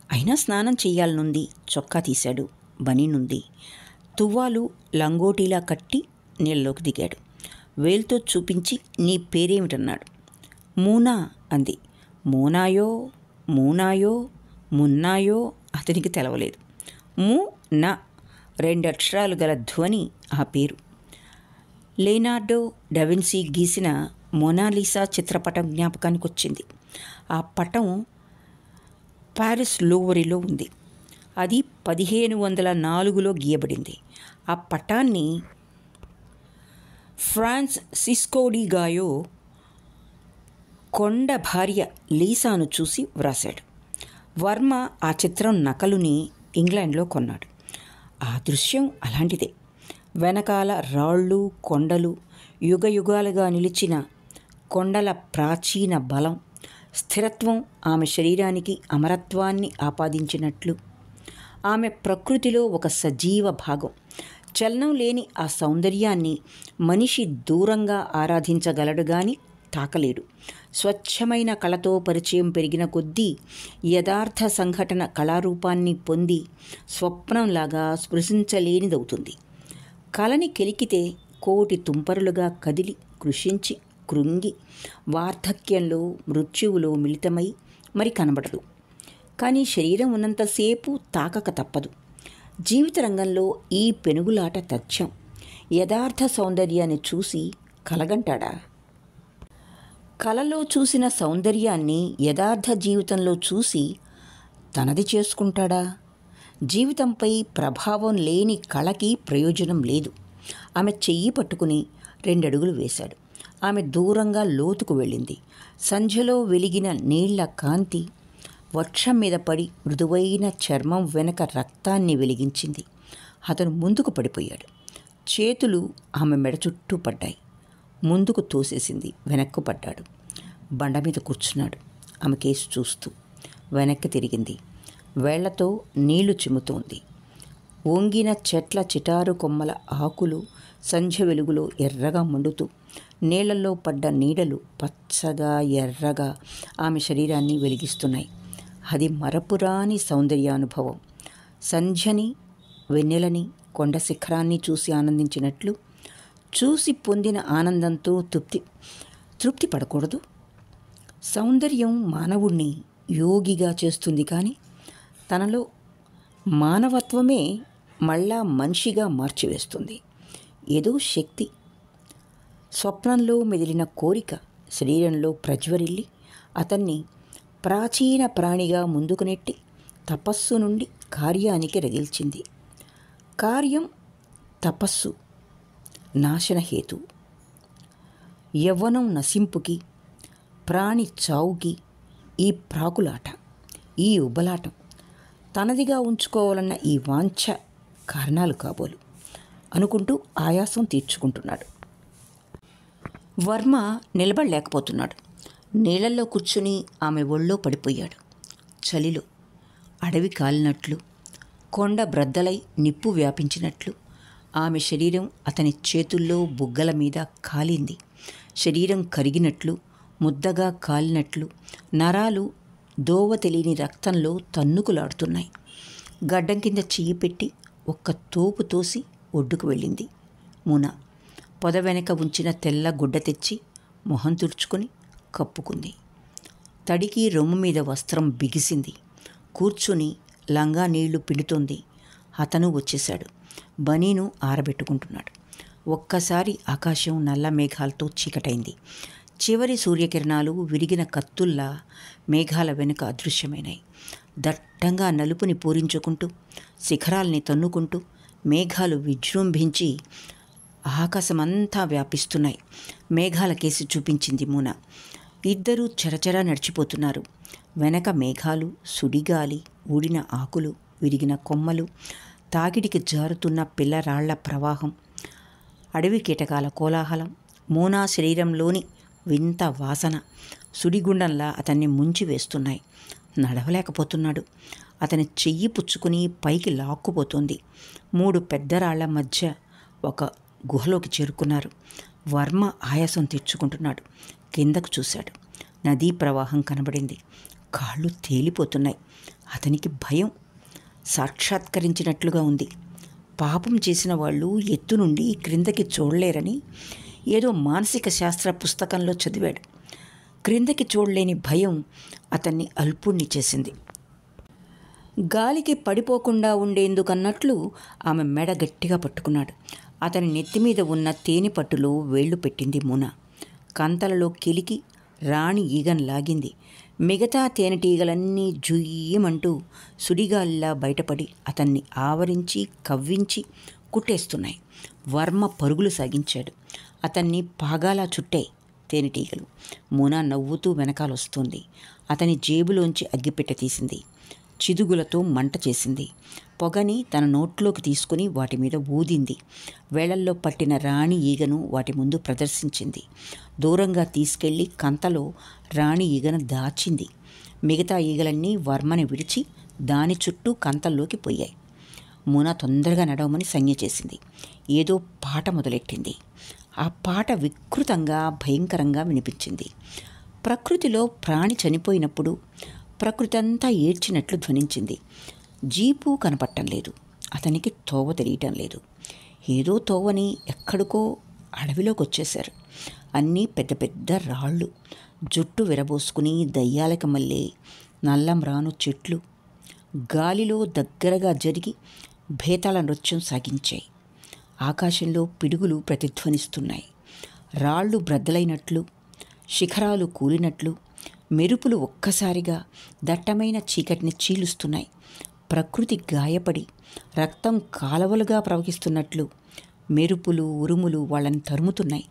అయినా స్నానం చెయ్యాలనుంది. చొక్కా తీశాడు. బనీనుంది. తువ్వాలు లంగోటీలా కట్టి నీళ్ళలోకి దిగాడు. వేలుతో చూపించి నీ పేరేమిటన్నాడు. మూనా అంది. మూనాయో మున్నాయో అతనికి తెలవలేదు. నా 2 అక్షరాలు గల ధ్వని ఆ పేరు. లెనార్డో డావిన్సీ గీసిన మొనాలిసా చిత్రపటం జ్ఞాపకానికి వచ్చింది. ఆ పటం పారిస్ లూవరీలో ఉంది. అది 1504లో గీయబడింది. ఆ పటాన్ని ఫ్రాన్స్ సిస్కోడి గాయో కొండ భార్య లీసాను చూసి వ్రాశాడు. వర్మ ఆ చిత్రం నకలుని ఇంగ్లాండ్లో కొన్నాడు. ఆ దృశ్యం అలాంటిదే. వెనకాల రాళ్ళు, కొండలు, యుగయుగాలుగా నిలిచిన కొండల ప్రాచీన బలం, స్థిరత్వం ఆమె శరీరానికి అమరత్వాన్ని ఆపాదించినట్లు. ఆమె ప్రకృతిలో ఒక సజీవ భాగం. చలనం లేని ఆ సౌందర్యాన్ని మనిషి దూరంగా ఆరాధించగలడు గాని తాకలేడు. స్వచ్ఛమైన కళతో పరిచయం పెరిగిన కొద్దీ యథార్థ సంఘటన కళారూపాన్ని పొంది స్వప్నంలాగా స్పృశించలేనిదవుతుంది. కళని కెలికితే కోటి తుంపరులుగా కదిలి కృషించి కృంగి వార్ధక్యంలో మృత్యువులో మిళితమై మరి కనబడదు. కానీ శరీరం ఉన్నంతసేపు తాకక తప్పదు. జీవిత రంగంలో ఈ పెనుగులాట తథ్యం. యథార్థ సౌందర్యాన్ని చూసి కలగంటాడా? కలలో చూసిన సౌందర్యాన్ని యథార్థ జీవితంలో చూసి తనది చేసుకుంటాడా? జీవితంపై ప్రభావం లేని కళకి ప్రయోజనం లేదు. ఆమె చెయ్యి పట్టుకుని 2 అడుగులు వేశాడు. ఆమె దూరంగా లోతుకు వెళ్ళింది. సంధ్యలో వెలిగిన నీళ్ల కాంతి వర్షం మీద పడి మృదువైన చర్మం వెనక రక్తాన్ని వెలిగించింది. అతను ముందుకు పడిపోయాడు. చేతులు ఆమె మెడ చుట్టూ పడ్డాయి. ముందుకు తోసేసింది. వెనక్కు పడ్డాడు. బండ మీద కూర్చున్నాడు. ఆమె కేసు చూస్తూ. వెనక్కి తిరిగింది. వేళ్లతో నీళ్లు చిమ్ముతోంది. వంగిన చెట్ల చిటారు కొమ్మల ఆకులు సంధ్య వెలుగులో ఎర్రగా మండుతూ, నీళ్లలో పడ్డ నీడలు పచ్చగా ఎర్రగా ఆమె శరీరాన్ని వెలిగిస్తున్నాయి. అది మరపురాని సౌందర్యానుభవం. సంధ్యని, వెన్నెలని, కొండ శిఖరాన్ని చూసి ఆనందించినట్లు, చూసి పొందిన ఆనందంతో తృప్తి పడకూడదు. సౌందర్యం మానవుణ్ణి యోగిగా చేస్తుంది, కానీ తనలో మానవత్వమే మళ్ళా మనిషిగా మార్చివేస్తుంది. ఏదో శక్తి, స్వప్నంలో మెదిలిన కోరిక శరీరంలో ప్రజ్వరిల్లి అతన్ని ప్రాచీన ప్రాణిగా ముందుకు నెట్టి తపస్సు నుండి కార్యానికి రగిల్చింది. కార్యం తపస్సు నాశనహేతు. యవ్వనం నశింపుకి, ప్రాణి చావుకి ఈ ప్రాకులాట, ఈ ఉబలాటం తనదిగా ఉంచుకోవాలన్న ఈ వాంఛ కారణాలు కాబోలు అనుకుంటూ ఆయాసం తీర్చుకుంటున్నాడు. వర్మ నిలబడలేకపోతున్నాడు. నీళ్లలో కూర్చుని ఆమె ఒళ్ళో పడిపోయాడు. చలిలో అడవి కాలినట్లు, కొండ బ్రద్దలై నిప్పు వ్యాపించినట్లు ఆమె శరీరం అతని చేతుల్లో బుగ్గల మీద కాలింది. శరీరం కరిగినట్లు, ముద్దగా కాలినట్లు, నరాలు దోవ తెలియని రక్తంలో తన్నుకులాడుతున్నాయి. గడ్డం కింద చెయ్యి పెట్టి ఒక్క తోపు తోసి ఒడ్డుకు వెళ్ళింది మున. పొద వెనక ఉంచిన తెల్ల గుడ్డ తెచ్చి మొహం తుడుచుకొని కప్పుకుంది. తడికి రొమ్ము మీద వస్త్రం బిగిసింది. కూర్చుని లంగా నీళ్లు పిండుతోంది. అతను వచ్చేశాడు. బనీను ఆరబెట్టుకుంటున్నాడు. ఒక్కసారి ఆకాశం నల్ల మేఘాలతో చీకటైంది. చివరి సూర్యకిరణాలు విరిగిన కత్తుల్లా మేఘాల వెనుక అదృశ్యమైనాయి. దట్టంగా నలుపుని పూరించుకుంటూ, శిఖరాల్ని తన్నుకుంటూ మేఘాలు విజృంభించి ఆకాశమంతా వ్యాపిస్తున్నాయి. మేఘాల కేసి చూపించింది మూన. ఇద్దరూ చరచరా నడిచిపోతున్నారు. వెనక మేఘాలు, సుడిగాలి, ఊడిన ఆకులు, విరిగిన కొమ్మలు, తాగిడికి జారుతున్న పిల్లరాళ్ల ప్రవాహం, అడవి కీటకాల కోలాహలం, మూనా శరీరంలోని వింత వాసన సుడిగుండంలా అతన్ని ముంచి వేస్తున్నాయి. నడవలేకపోతున్నాడు. అతని చెయ్యి పుచ్చుకుని పైకి లాక్కుపోతుంది. 3 పెద్ద రాళ్ల మధ్య ఒక గుహలోకి చేరుకున్నారు. వర్మ ఆయాసం తీర్చుకుంటున్నాడు. కిందకు చూశాడు. నదీ ప్రవాహం కనబడింది. కాళ్ళు తేలిపోతున్నాయి. అతనికి భయం సాక్షాత్కరించినట్లుగా ఉంది. పాపం చేసిన వాళ్ళు ఎత్తు నుండి క్రిందకి చూడలేరని ఏదో మానసిక శాస్త్ర పుస్తకంలో చదివాడు. క్రిందకి చూడలేని భయం అతన్ని అల్పుణ్ణి చేసింది. గాలికి పడిపోకుండా ఉండేందుకన్నట్లు ఆమె మెడ గట్టిగా పట్టుకున్నాడు. అతని నెత్తిమీద ఉన్న తేనె పట్టులో వేళ్లు పెట్టింది మూన. కంతలలో కిలికి రాణి ఈగను లాగింది. మిగతా తేనెటీగలన్నీ జుయ్యమంటూ సుడిగాలిలా బయటపడి అతన్ని ఆవరించి కవ్వించి కుట్టేస్తున్నాయి. వర్మ పరుగులు సాగించాడు. అతన్ని పాగాలా చుట్టాయి తేనెటీగలు. మూన నవ్వుతూ వెనకాలొస్తుంది. అతని జేబులోంచి అగ్గిపెట్టె తీసింది. చిదుగులతో మంట చేసింది. పొగని తన నోట్లోకి తీసుకుని వాటి మీద ఊదింది. వేళల్లో పట్టిన రాణి ఈగను వాటి ముందు ప్రదర్శించింది. దూరంగా తీసుకెళ్లి కంతలో రాణి ఈగను దాచింది. మిగతా ఈగలన్నీ వర్మని విడిచి దాని చుట్టూ కంతల్లోకి పోయాయి. మూన తొందరగా నడవమని సంజ్ఞ చేసింది. ఏదో పాట మొదలెట్టింది. ఆ పాట వికృతంగా భయంకరంగా వినిపించింది. ప్రకృతిలో ప్రాణి చనిపోయినప్పుడు ప్రకృతి అంతా ఏడ్చినట్లు ధ్వనించింది. జీపు కనపట్టం లేదు. అతనికి తోవ తెలియటం లేదు. ఏదో తోవని ఎక్కడికో అడవిలోకి వచ్చేశారు. అన్నీ పెద్ద పెద్ద రాళ్ళు, జుట్టు విరబోసుకుని దయ్యాలకి మళ్ళీ నల్లంరాను చెట్లు గాలిలో దగ్గరగా జరిగి భేతాళ నృత్యం సాగించాయి. ఆకాశంలో పిడుగులు ప్రతిధ్వనిస్తున్నాయి. రాళ్ళు బ్రద్దలైనట్లు, శిఖరాలు కూలినట్లు, మెరుపులు ఒక్కసారిగా దట్టమైన చీకటిని చీలుస్తున్నాయి. ప్రకృతి గాయపడి రక్తం కాలవలుగా ప్రవహిస్తున్నట్లు మెరుపులు, ఉరుములు వాళ్ళని తరుముతున్నాయి.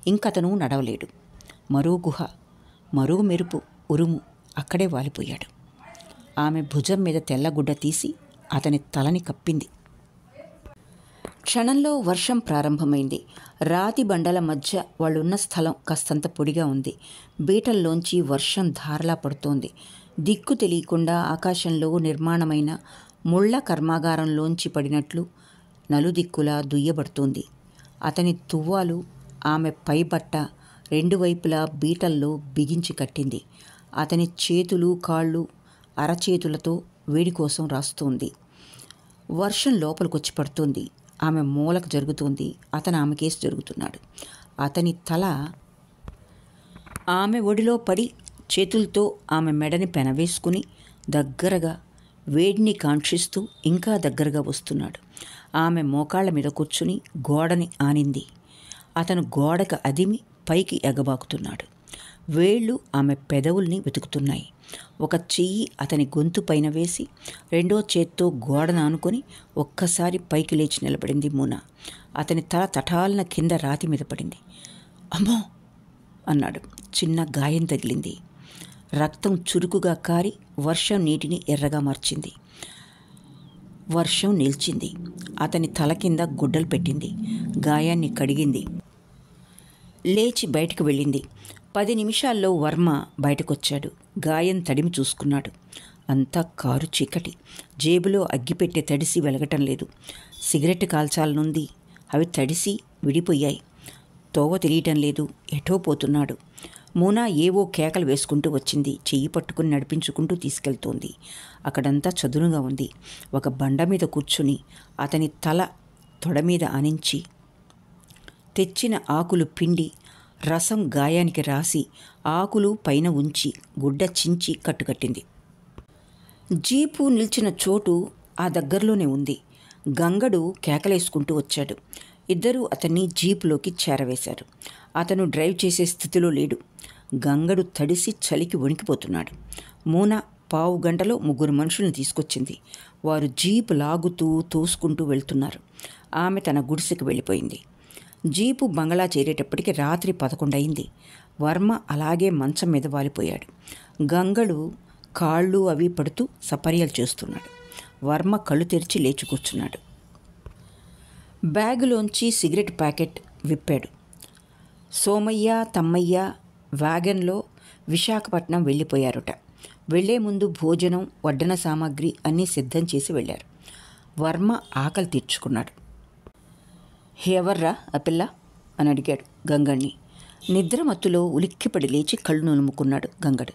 ఇంకతను నడవలేడు. మరో గుహ, మరో మెరుపు, ఉరుము. అక్కడే వాలిపోయాడు. ఆమె భుజం మీద తెల్లగుడ్డ తీసి అతని తలని కప్పింది. క్షణంలో వర్షం ప్రారంభమైంది. రాతి బండల మధ్య వాళ్ళున్న స్థలం కాస్తంత పొడిగా ఉంది. బీటల్లోంచి వర్షం ధారలా పడుతోంది. దిక్కు తెలియకుండా ఆకాశంలో నిర్మాణమైన ముళ్ళ కర్మాగారంలోంచి పడినట్లు నలుదిక్కులా దుయ్యబడుతోంది. అతని తువ్వాలు ఆమె పైబట్ట రెండు వైపులా బీటల్లో బిగించి కట్టింది. అతని చేతులు కాళ్ళు అరచేతులతో వేడి కోసం రాస్తోంది. వర్షం లోపలికొచ్చి పడుతోంది. ఆమె మూలకు జరుగుతోంది. అతను ఆమెకేసి జరుగుతున్నాడు. అతని తల ఆమె ఒడిలో పడి చేతులతో ఆమె మెడని పెనవేసుకుని దగ్గరగా వేడిని కాంక్షిస్తూ ఇంకా దగ్గరగా వస్తున్నాడు. ఆమె మోకాళ్ల మీద కూర్చుని గోడని ఆనింది. అతను గోడకు అదిమి పైకి ఎగబాకుతున్నాడు. వేళ్ళు ఆమె పెదవుల్ని వెతుకుతున్నాయి. ఒక చెయ్యి అతని గొంతు పైన వేసి రెండో చేత్తో గోడను ఆనుకొని ఒక్కసారి పైకి లేచి నిలబడింది మూన. అతని తల తటాలన కింద రాతి మీద పడింది. అమ్మో అన్నాడు. చిన్న గాయం తగిలింది. రక్తం చురుకుగా కారి వర్షం నీటిని ఎర్రగా మార్చింది. వర్షం నిలిచింది. అతని తల కింద గుడ్డలు పెట్టింది. గాయాన్ని కడిగింది. లేచి బయటకు వెళ్ళింది. 10 నిమిషాల్లో వర్మ బయటకొచ్చాడు. గాయం తడిమి చూసుకున్నాడు. అంతా కారు చీకటి. జేబులో అగ్గిపెట్టె తడిసి వెలగటం లేదు. సిగరెట్ కాల్చాలనుంది. అవి తడిసి విడిపోయాయి. తోవ తెలియటం లేదు. ఎటో పోతున్నాడు. మూనా ఏవో కేకలు వేసుకుంటూ వచ్చింది. చెయ్యి పట్టుకుని నడిపించుకుంటూ తీసుకెళ్తోంది. అక్కడంతా చదునుగా ఉంది. ఒక బండ మీద కూర్చుని అతని తల తొడ మీద ఆనించి తెచ్చిన ఆకులు పిండి రసం గాయానికి రాసి ఆకులు పైన ఉంచి గుడ్డ చించి కట్టుకట్టింది. జీపు నిల్చిన చోటు ఆ దగ్గరలోనే ఉంది. గంగడు కేకలేసుకుంటూ వచ్చాడు. ఇద్దరూ అతన్ని జీపులోకి చేరవేశారు. అతను డ్రైవ్ చేసే స్థితిలో లేడు. గంగడు తడిసి చలికి వణికిపోతున్నాడు. మూన 15 గంటలో 3 మనుషుల్ని తీసుకొచ్చింది. వారు జీపు లాగుతూ తోసుకుంటూ వెళ్తున్నారు. ఆమె తన గుడిసెకు వెళ్ళిపోయింది. జీపు బంగళా చేరేటప్పటికి రాత్రి 11 అయింది. వర్మ అలాగే మంచం మీద వాలిపోయాడు. గంగడు కాళ్ళు అవి పడుతూ సపర్యలు చేస్తున్నాడు. వర్మ కళ్ళు తెరిచి లేచి కూర్చున్నాడు. బ్యాగులోంచి సిగరెట్ ప్యాకెట్ విప్పాడు. సోమయ్య తమ్మయ్య వ్యాగన్లో విశాఖపట్నం వెళ్ళిపోయారుట. వెళ్లే ముందు భోజనం వడ్డన సామాగ్రి అన్నీ సిద్ధం చేసి వెళ్ళారు. వర్మ ఆకలి తీర్చుకున్నాడు. ఎవర్రా ఆ పిల్ల అని అడిగాడు గంగణ్ణి. నిద్రమత్తులో ఉలిక్కిపడి లేచి కళ్ళు నులుముకున్నాడు గంగడు.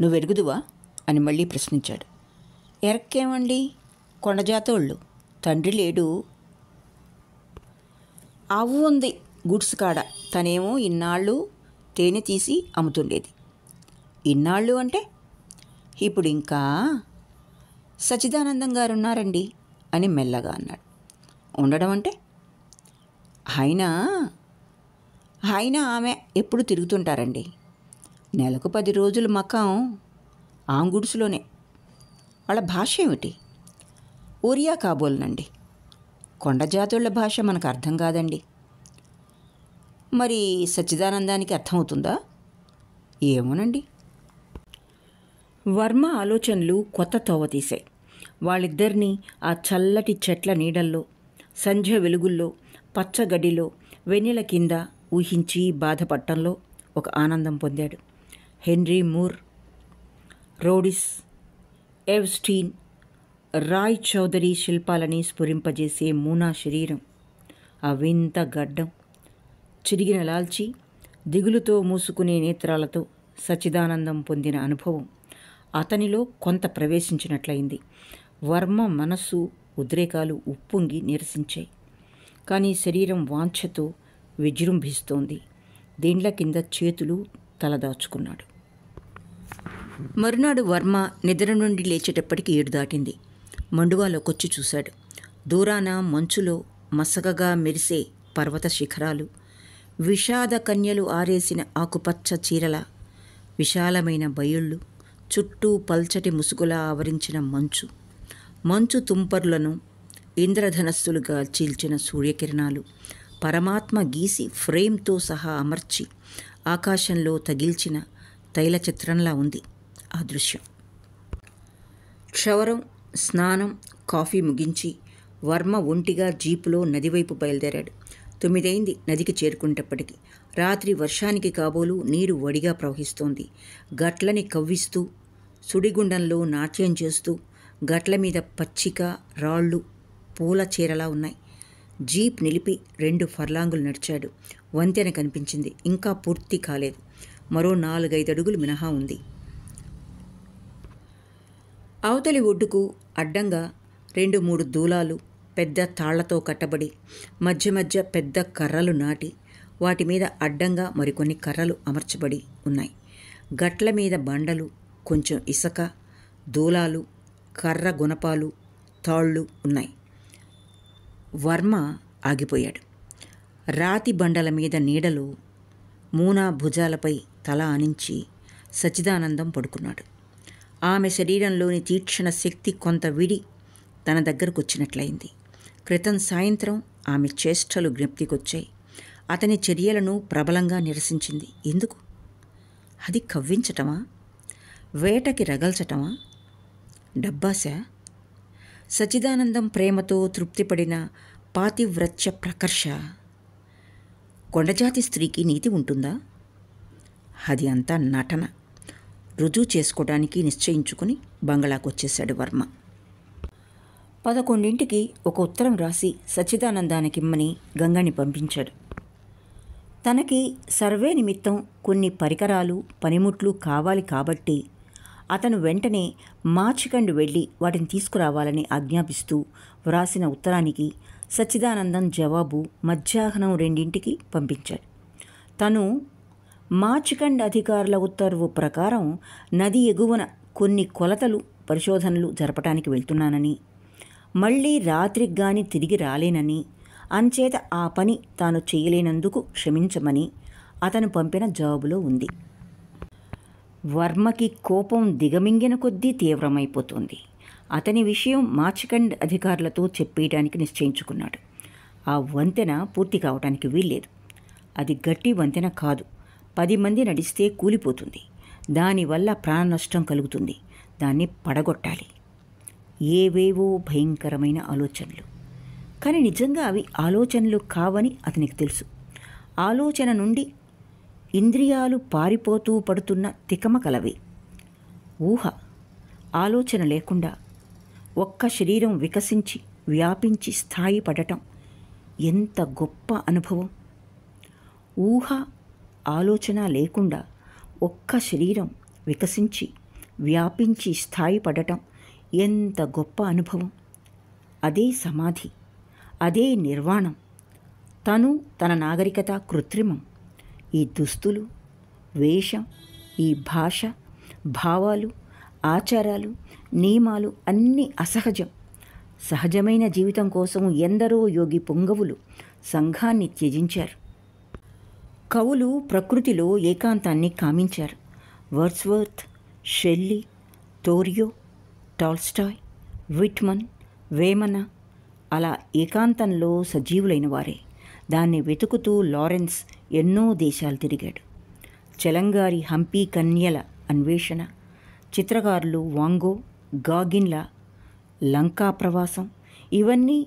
నువ్వెరుగుదువా అని మళ్ళీ ప్రశ్నించాడు. ఎరక్కేమండి, కొండజాతోళ్ళు. తండ్రి లేడు. ఆవు ఉంది గుడ్స్ కాడ. తనేమో ఇన్నాళ్ళు తేనె తీసి అమ్ముతుండేది. ఇన్నాళ్ళు అంటే ఇప్పుడు ఇంకా సచిదానందం గారున్నారండి అని మెల్లగా అన్నాడు. ఉండడం అంటే ఆయన ఆమె ఎప్పుడు తిరుగుతుంటారండి. నెలకు 10 రోజులు మకం ఆంగుడ్స్లోనే. వాళ్ళ భాష ఏమిటి? ఒరియా కాబోలునండి. కొండజాతుళ్ళ భాష మనకు అర్థం కాదండి. మరి సచ్చిదానందానికి అర్థమవుతుందా? ఏమోనండి. వర్మ ఆలోచనలు కొత్త తోవ తీశాయి. వాళ్ళిద్దరినీ ఆ చల్లటి చెట్ల నీడల్లో, సంధ్య వెలుగుల్లో, పచ్చగడ్డిలో, వెన్నెల కింద ఊహించి బాధపడటంలో ఒక ఆనందం పొందాడు. హెన్రీ మూర్, రోడిస్, ఎవ్స్టీన్, రాయ్ చౌదరి శిల్పాలని స్ఫురింపజేసే మూనా శరీరం, ఆ వింత గడ్డం, చిరిగిన లాల్చి, దిగులుతో మూసుకునే నేత్రాలతో సచ్చిదానందం పొందిన అనుభవం అతనిలో కొంత ప్రవేశించినట్లయింది. వర్మ మనస్సు ఉద్రేకాలు ఉప్పొంగి నిరసించాయి. కానీ శరీరం వాంఛతో విజృంభిస్తోంది. దీండ్ల కింద చేతులు తలదాచుకున్నాడు. మరునాడు వర్మ నిద్ర నుండి లేచేటప్పటికి 7 దాటింది. మండువాలోకొచ్చి చూశాడు. దూరాన మంచులో మసకగా మెరిసే పర్వత శిఖరాలు, విషాద కన్యలు ఆరేసిన ఆకుపచ్చ చీరల విశాలమైన బయళ్ళు, చుట్టూ పల్చటి ముసుగులా ఆవరించిన మంచు, మంచు తుంపర్లను ఇంద్రధనస్సులుగా చీల్చిన సూర్యకిరణాలు, పరమాత్మ గీసి ఫ్రేమ్తో సహా అమర్చి ఆకాశంలో తగిల్చిన తైల చిత్రంలా ఉంది ఆ దృశ్యం. క్షవరం, స్నానం, కాఫీ ముగించి వర్మ ఒంటిగా జీపులో నదివైపు బయలుదేరాడు. 9 అయింది నదికి చేరుకునేటప్పటికి. రాత్రి వర్షానికి కాబోలు నీరు వడిగా ప్రవహిస్తోంది. గట్లని కవ్విస్తూ, సుడిగుండంలో నాట్యం చేస్తూ, గట్ల మీద పచ్చిక, రాళ్ళు, పూల చీరలా ఉన్నాయి. జీప్ నిలిపి 2 ఫర్లాంగులు నడిచాడు. వంతెన కనిపించింది. ఇంకా పూర్తి కాలేదు. మరో 4-5 అడుగులు మినహా ఉంది. అవతలి ఒడ్డుకు అడ్డంగా 2-3 దూలాలు పెద్ద తాళ్లతో కట్టబడి, మధ్య మధ్య పెద్ద కర్రలు నాటి, వాటి మీద అడ్డంగా మరికొన్ని కర్రలు అమర్చబడి ఉన్నాయి. గట్ల మీద బండలు, కొంచెం ఇసుక, దూలాలు, కర్ర గుణపాలు, తాళ్ళు ఉన్నాయి. వర్మ ఆగిపోయాడు. రాతి బండల మీద నీడలు మూనా భుజాలపై తల ఆనించి సచ్చిదానందం పడుకున్నాడు. ఆమె శరీరంలోని తీక్షణ శక్తి కొంత విడి తన దగ్గరకొచ్చినట్లయింది. క్రితం సాయంత్రం ఆమె చేష్టలు జ్ఞప్తికొచ్చాయి. అతని చర్యలను ప్రబలంగా నిరసించింది. ఎందుకు? అది కవ్వించటమా? వేటకి రగల్చటమా? డబ్బాశ? సచ్చిదానందం ప్రేమతో తృప్తిపడిన పాతివ్రత్య ప్రకర్ష. కొండజాతి స్త్రీకి నీతి ఉంటుందా? అది అంతా నటన. రుజువు చేసుకోవడానికి నిశ్చయించుకుని బంగళాకు వచ్చేశాడు వర్మ. 11ంటికి ఒక ఉత్తరం రాసి సచ్చిదానందానికిమ్మని గంగని పంపించాడు. తనకి సర్వే నిమిత్తం కొన్ని పరికరాలు, పనిముట్లు కావాలి కాబట్టి అతను వెంటనే మాచికండ్ వెళ్ళి వాటిని తీసుకురావాలని ఆజ్ఞాపిస్తూ వ్రాసిన ఉత్తరానికి సచ్చిదానందం జవాబు మధ్యాహ్నం 2ంటికి పంపించాడు. తను మాచికండ్ అధికారుల ఉత్తర్వు ప్రకారం నది ఎగువన కొన్ని కొలతలు, పరిశోధనలు జరపటానికి వెళ్తున్నానని, మళ్ళీ రాత్రికి గాని తిరిగి రాలేనని, అంచేత ఆ పని తాను చేయలేనందుకు క్షమించమని అతను పంపిన జవాబులో ఉంది. వర్మకి కోపం దిగమింగిన కొద్దీ తీవ్రమైపోతుంది. అతని విషయం మాచికండ్ అధికారులతో చెప్పేయడానికి నిశ్చయించుకున్నాడు. ఆ వంతెన పూర్తి కావటానికి వీల్లేదు. అది గట్టి వంతెన కాదు. 10 మంది నడిస్తే కూలిపోతుంది. దానివల్ల ప్రాణ నష్టం కలుగుతుంది. దాన్ని పడగొట్టాలి. ఏవేవో భయంకరమైన ఆలోచనలు. కానీ నిజంగా అవి ఆలోచనలు కావని అతనికి తెలుసు. ఆలోచన నుండి ఇంద్రియాలు పారిపోతూ పడుతున్న తికమకలవి. ఊహ, ఆలోచన లేకుండా ఒక్క శరీరం వికసించి, వ్యాపించి స్థాయి పడటం ఎంత గొప్ప అనుభవం! ఊహ, ఆలోచన లేకుండా ఒక్క శరీరం వికసించి, వ్యాపించి స్థాయి పడటం ఎంత గొప్ప అనుభవం! అదే సమాధి, అదే నిర్వాణం. తను, తన నాగరికత కృత్రిమం. ఈ దుస్తులు, వేషం, ఈ భాష, భావాలు, ఆచారాలు, నియమాలు అన్నీ అసహజం. సహజమైన జీవితం కోసం ఎందరో యోగి పుంగవులు సంఘాన్ని త్యజించారు. కవులు ప్రకృతిలో ఏకాంతాన్ని కామించారు. Wordsworth, Shelley, Thoreau, Tolstoy, Whitman, Vemana అలా ఏకాంతంలో సజీవులైన వారే. దాన్ని వెతుకుతూ లారెన్స్ ఎన్నో దేశాలు తిరిగాడు. చలంగారి హంపి కన్యల అన్వేషణ, చిత్రకారులు వాంగో, గాగిన్ల లంకా ప్రవాసం, ఇవన్నీ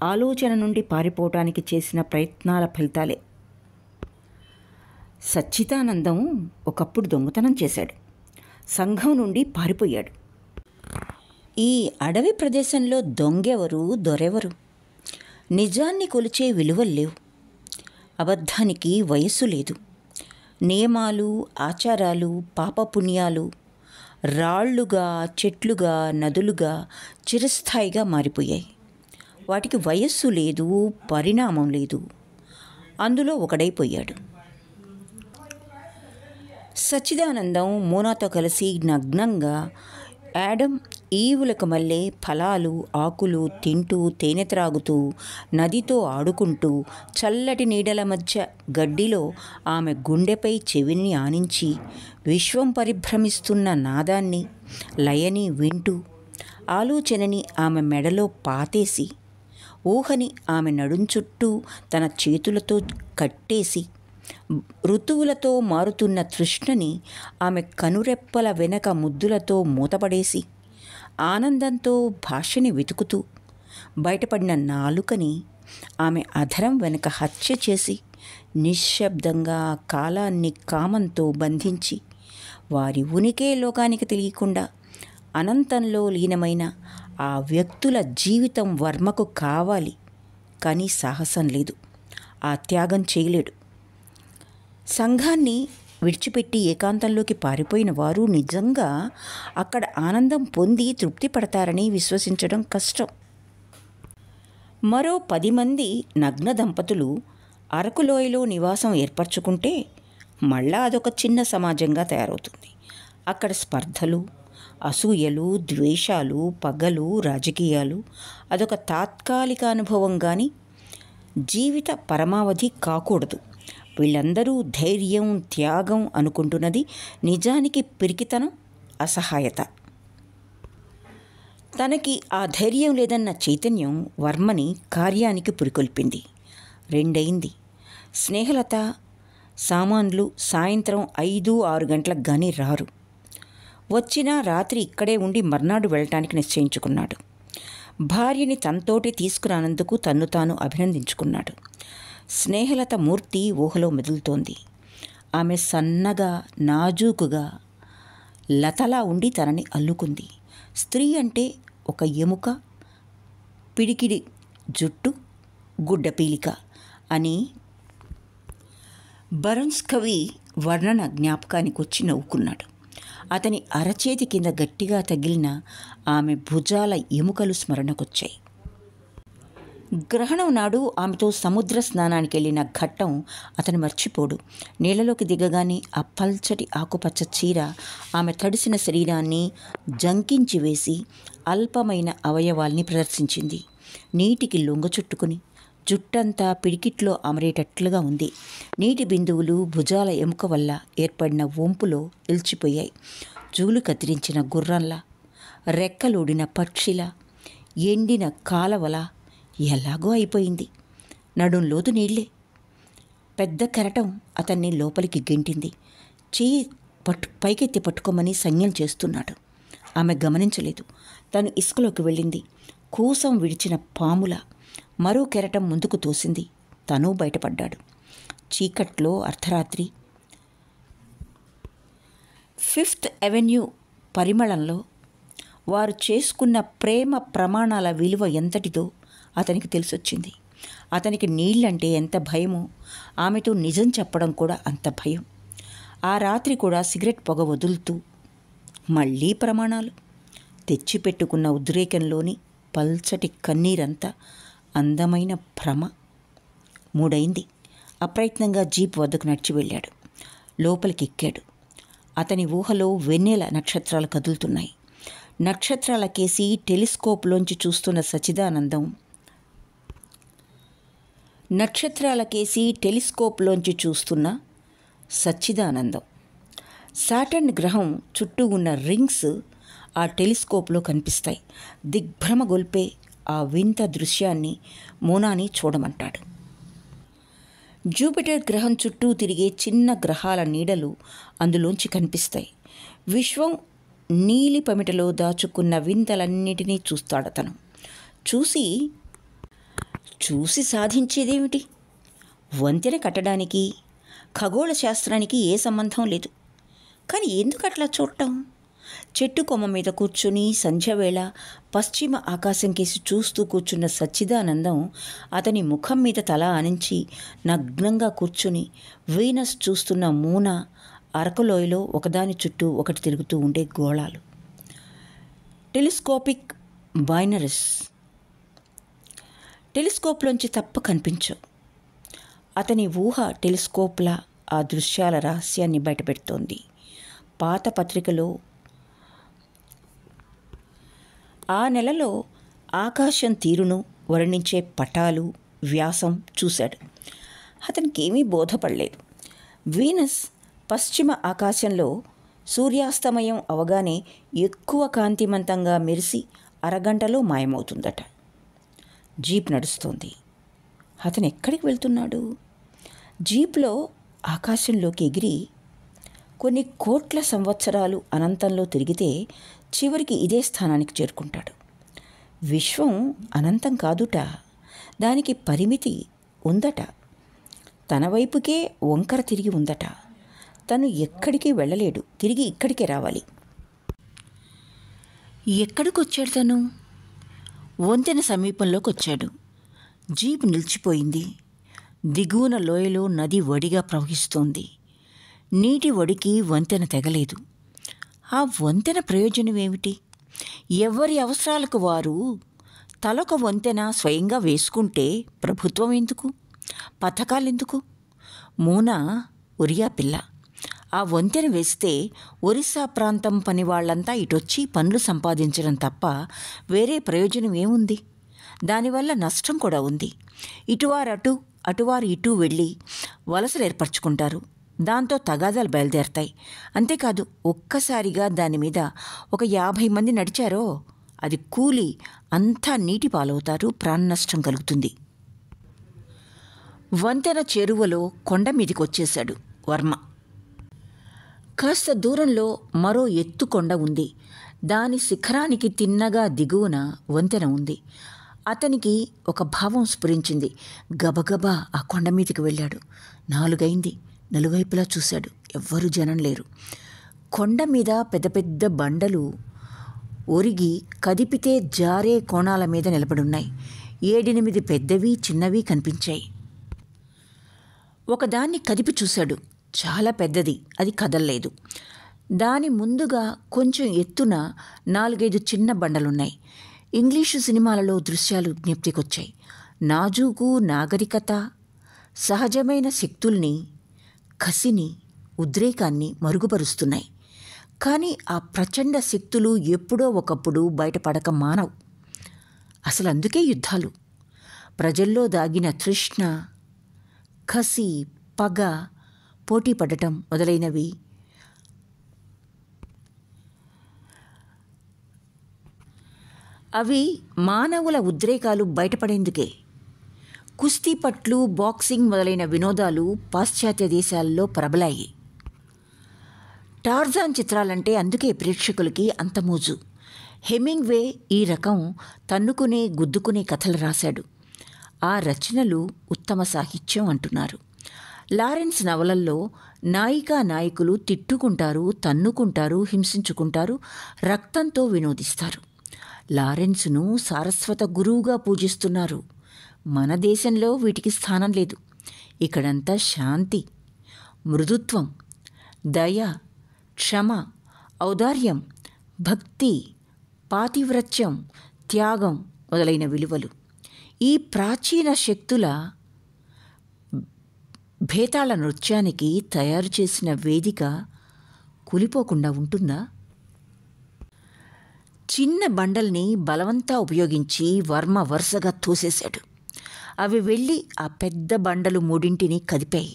ఆలోచన నుండి పారిపోవటానికి చేసిన ప్రయత్నాల ఫలితాలే. సచ్చిదానందం ఒకప్పుడు దొంగతనం చేశాడు. సంఘం నుండి పారిపోయాడు. ఈ అడవి ప్రదేశంలో దొంగెవరు, దొరెవరు? నిజాన్ని కొలిచే విలువల్లేవు. అబద్ధానికి వయస్సు లేదు. నియమాలు, ఆచారాలు, పాపపుణ్యాలు రాళ్లుగా, చెట్లుగా, నదులుగా చిరస్థాయిగా మారిపోయాయి. వాటికి వయస్సు లేదు, పరిణామం లేదు. అందులో ఒకడైపోయాడు. సచ్చిదానందం మోనాతో కలిసి నగ్నంగా యాడమ్ ఈవులకు మళ్ళీ ఫలాలు, ఆకులు తింటూ, తేనె త్రాగుతూ, నదితో ఆడుకుంటూ, చల్లటి నీడల మధ్య గడ్డిలో ఆమె గుండెపై చెవిని ఆనించి, విశ్వం పరిభ్రమిస్తున్న నాదాన్ని, లయని వింటూ, ఆలోచనని ఆమె మెడలో పాతేసి, ఊహని ఆమె నడుం చుట్టూ తన చేతులతో కట్టేసి, ఋతువులతో మారుతున్న తృష్ణని ఆమె కనురెప్పల వెనక ముద్దులతో మూతపడేసి, ఆనందంతో భాషని వెతుకుతూ, బయటపడిన నాలుకని ఆమె అధరం వెనక హత్య చేసి నిశ్శబ్దంగా కాలాన్ని కామంతో బంధించి వారి ఉనికే లోకానికి తెలియకుండా అనంతంలో లీనమైన ఆ వ్యక్తుల జీవితం వర్మకు కావాలి, కానీ సాహసం లేదు, ఆ త్యాగం చేయలేడు. సంఘాన్ని విడిచిపెట్టి ఏకాంతంలోకి పారిపోయిన వారు నిజంగా అక్కడ ఆనందం పొంది తృప్తి పడతారని విశ్వసించడం కష్టం. మరో 10 మంది నగ్న దంపతులు అరకులోయలో నివాసం ఏర్పరచుకుంటే మళ్ళా అదొక చిన్న సమాజంగా తయారవుతుంది. అక్కడ స్పర్ధలు, అసూయలు, ద్వేషాలు, పగలు, రాజకీయాలు అదొక తాత్కాలిక అనుభవం, కానీ జీవిత పరమావధి కాకూడదు. వీళ్ళందరూ ధైర్యం, త్యాగం అనుకుంటున్నది నిజానికి పిరికితనం, అసహాయత. తనకి ఆ ధైర్యం లేదన్న చైతన్యం వర్మని కార్యానికి పురికొల్పింది. 2 అయింది. స్నేహలత సామాన్లు సాయంత్రం 5-6 గంటలకు కానీ రారు. వచ్చినా రాత్రి ఇక్కడే ఉండి మర్నాడు వెళ్ళటానికి నిశ్చయించుకున్నాడు. భార్యని తనతోటి తీసుకురానందుకు తన్ను తాను అభినందించుకున్నాడు. స్నేహలత మూర్తి ఊహలో మెదులుతోంది. ఆమె సన్నగా, నాజూకుగా, లతలా ఉండి తనని అల్లుకుంది. స్త్రీ అంటే ఒక ఎముక, పిడికిడి జుట్టు, గుడ్డ పీలిక అని బరన్స్ కవి వర్ణన జ్ఞాపకానికి వచ్చి నవ్వుకున్నాడు. అతని అరచేతి కింద గట్టిగా తగిలిన ఆమె భుజాల ఎముకలు స్మరణకొచ్చాయి. గ్రహణం నాడు ఆమెతో సముద్ర స్నానానికి వెళ్ళిన ఘట్టం అతను మర్చిపోడు. నీళ్ళలోకి దిగగానే ఆ పల్చటి ఆకుపచ్చ చీర ఆమె తడిసిన శరీరాన్ని జంకించి వేసి అల్పమైన అవయవాల్ని ప్రదర్శించింది. నీటికి లొంగ చుట్టుకుని జుట్టంతా పిడికిట్లో అమరేటట్లుగా ఉంది. నీటి బిందువులు భుజాల ఎముక వల్ల ఏర్పడిన వంపులో నిలిచిపోయాయి. జూలు కత్తిరించిన గుర్రంలా, రెక్కలూడిన పక్షిలా, ఎండిన కాలవలా ఎలాగో అయిపోయింది. నడుంలోతు నీళ్లే. పెద్ద కెరటం అతన్ని లోపలికి గెంటింది. చెయ్యి పైకెత్తి పట్టుకోమని సంజ్ఞలు చేస్తున్నాడు. ఆమె గమనించలేదు. తను ఇసుకలోకి వెళ్ళింది. కూసం విడిచిన పాముల మరో కెరటం ముందుకు తోసింది. తను బయటపడ్డాడు. చీకట్లో అర్ధరాత్రి 5th అవెన్యూ పరిమళంలో వారు చేసుకున్న ప్రేమ ప్రమాణాల విలువ ఎంతటిదో అతనికి తెలిసొచ్చింది. అతనికి నీళ్ళంటే ఎంత భయమో ఆమెతో నిజం చెప్పడం కూడా అంత భయం. ఆ రాత్రి కూడా సిగరెట్ పొగ వదులుతూ మళ్ళీ ప్రమాణాలు. తెచ్చిపెట్టుకున్న ఉద్రేకంలోని పల్చటి కన్నీరంతా అందమైన భ్రమ. 3 అయింది. అప్రయత్నంగా జీప్ వద్దకు నడిచి వెళ్ళాడు. లోపలికి ఎక్కాడు. అతని ఊహలో వెన్నెల నక్షత్రాలు కదులుతున్నాయి. నక్షత్రాలకేసి టెలిస్కోప్లోంచి చూస్తున్న సచ్చిదానందం సాటర్న్ గ్రహం చుట్టూ ఉన్న రింగ్స్ ఆ టెలిస్కోప్లో కనిపిస్తాయి. దిగ్భ్రమ గొల్పే ఆ వింత దృశ్యాన్ని మోనాని చూడమంటాడు. జూపిటర్ గ్రహం చుట్టూ తిరిగే చిన్న గ్రహాల నీడలు అందులోంచి కనిపిస్తాయి. విశ్వం నీలి పమిటలో దాచుకున్న వింతలన్నిటినీ చూస్తాడతను. చూసి సాధించేదేమిటి? వంతెన కట్టడానికి ఖగోళ శాస్త్రానికి ఏ సంబంధం లేదు. కానీ ఎందుకు అట్లా చూడటం? చెట్టు కొమ్మ మీద కూర్చుని సంధ్యవేళ పశ్చిమ ఆకాశం కేసి చూస్తూ కూర్చున్న సచ్చిదానందం అతని ముఖం మీద తల ఆనించి నగ్నంగా కూర్చుని వీనస్ చూస్తున్న మూన అరకులోయలో ఒకదాని చుట్టూ ఒకటి తిరుగుతూ ఉండే గోళాలు. టెలిస్కోపిక్ బైనరీస్ టెలిస్కోప్లోంచి తప్ప కనిపించవు. అతని ఊహ టెలిస్కోప్లా ఆ దృశ్యాల రహస్యాన్ని బయటపెడుతోంది. పాత పత్రికలో ఆ నెలలో ఆకాశం తీరును వర్ణించే పటాలు, వ్యాసం చూశాడు. అతనికి ఏమీ బోధపడలేదు. వీనస్ పశ్చిమ ఆకాశంలో సూర్యాస్తమయం అవగానే ఎక్కువ కాంతిమంతంగా మెరిసి అరగంటలో మాయమవుతుందట. జీప్ నడుస్తోంది. అతను ఎక్కడికి వెళ్తున్నాడు? జీప్లో ఆకాశంలోకి ఎగిరి కొన్ని కోట్ల సంవత్సరాలు అనంతంలో తిరిగితే చివరికి ఇదే స్థానానికి చేరుకుంటాడు. విశ్వం అనంతం కాదుట, దానికి పరిమితి ఉందట. తన వైపుకే వంకర తిరిగి ఉందట. తను ఎక్కడికి వెళ్ళలేడు, తిరిగి ఇక్కడికే రావాలి. ఎక్కడికొచ్చాడు తను? వంతెన సమీపంలోకి వచ్చాడు. జీప్ నిలిచిపోయింది. దిగువన లోయలో నది వడిగా ప్రవహిస్తోంది. నీటి వడికి వంతెన తెగలేదు. ఆ వంతెన ప్రయోజనం ఏమిటి? ఎవరి అవసరాలకు వారు తలొక వంతెన స్వయంగా వేసుకుంటే ప్రభుత్వం ఎందుకు, పథకాలెందుకు? మూన ఒరియా పిల్ల. ఆ వంతెన వేస్తే ఒరిస్సా ప్రాంతం పని వాళ్ళంతా ఇటొచ్చి పనులు సంపాదించడం తప్ప వేరే ప్రయోజనం ఏముంది? దానివల్ల నష్టం కూడా ఉంది. ఇటువారు అటు, అటువారు ఇటు వెళ్ళి వలసలు ఏర్పరచుకుంటారు. దాంతో తగాదాలు బయలుదేరతాయి. అంతేకాదు, ఒక్కసారిగా దాని మీద ఒక 50 మంది నడిచారో అది కూలి అంతా నీటి పాలవుతారు, ప్రాణ నష్టం కలుగుతుంది. వంతెన చెరువలో కొండ మీదికి వచ్చేశాడు వర్మ. కాస్త దూరంలో మరో ఎత్తు కొండ ఉంది. దాని శిఖరానికి తిన్నగా దిగువన వంతెన ఉంది. అతనికి ఒక భావం స్ఫురించింది. గబగబా ఆ కొండ మీదికి వెళ్ళాడు. 4 అయింది. నలువైపులా చూశాడు. ఎవ్వరూ జనం లేరు. కొండ మీద పెద్ద పెద్ద బండలు ఒరిగి కదిపితే జారే కోణాల మీద నిలబడున్నాయి. 7-8 పెద్దవి చిన్నవి కనిపించాయి. ఒకదాన్ని కదిపి చూశాడు. చాలా పెద్దది. అది కదల్లేదు. దాని ముందుగా కొంచెం ఎత్తున 4-5 చిన్న బండలున్నాయి. ఇంగ్లీషు సినిమాలలో దృశ్యాలు జ్ఞప్తికొచ్చాయి. నాజూకు నాగరికత, సహజమైన శక్తుల్ని, కసిని, ఉద్రేకాన్ని మరుగుపరుస్తున్నాయి. కానీ ఆ ప్రచండ శక్తులు ఎప్పుడో ఒకప్పుడు బయటపడక మానవు. అసలు అందుకే యుద్ధాలు. ప్రజల్లో దాగిన తృష్ణ, కసి, పగ, పోటీ పడటం మొదలైనవి అవి మానవుల ఉద్రేకాలు బయటపడేందుకే. కుస్తీ పట్లు, బాక్సింగ్ మొదలైన వినోదాలు పాశ్చాత్య దేశాల్లో ప్రబలాయి. టార్జాన్ చిత్రాలంటే అందుకే ప్రేక్షకులకి అంత మోజు. హెమింగ్వే ఈ రకం తన్నుకునే గుద్దుకునే కథలు రాశాడు. ఆ రచనలు ఉత్తమ సాహిత్యం అంటున్నారు. లారెన్స్ నవలల్లో నాయికా నాయకులు తిట్టుకుంటారు, తన్నుకుంటారు, హింసించుకుంటారు, రక్తంతో వినోదిస్తారు. లారెన్స్ను సారస్వత గురువుగా పూజిస్తున్నారు. మన దేశంలో వీటికి స్థానం లేదు. ఇక్కడంతా శాంతి, మృదుత్వం, దయ, క్షమ, ఔదార్యం, భక్తి, పాతివ్రత్యం, త్యాగం మొదలైన విలువలు. ఈ ప్రాచీన శక్తుల భేతాళ నృత్యానికి తయారు చేసిన వేదిక కూలిపోకుండా ఉంటుందా? చిన్న బండల్ని బలవంతా ఉపయోగించి వర్మ వరుసగా తోసేశాడు. అవి వెళ్ళి ఆ పెద్ద బండలు 3 కదిపాయి.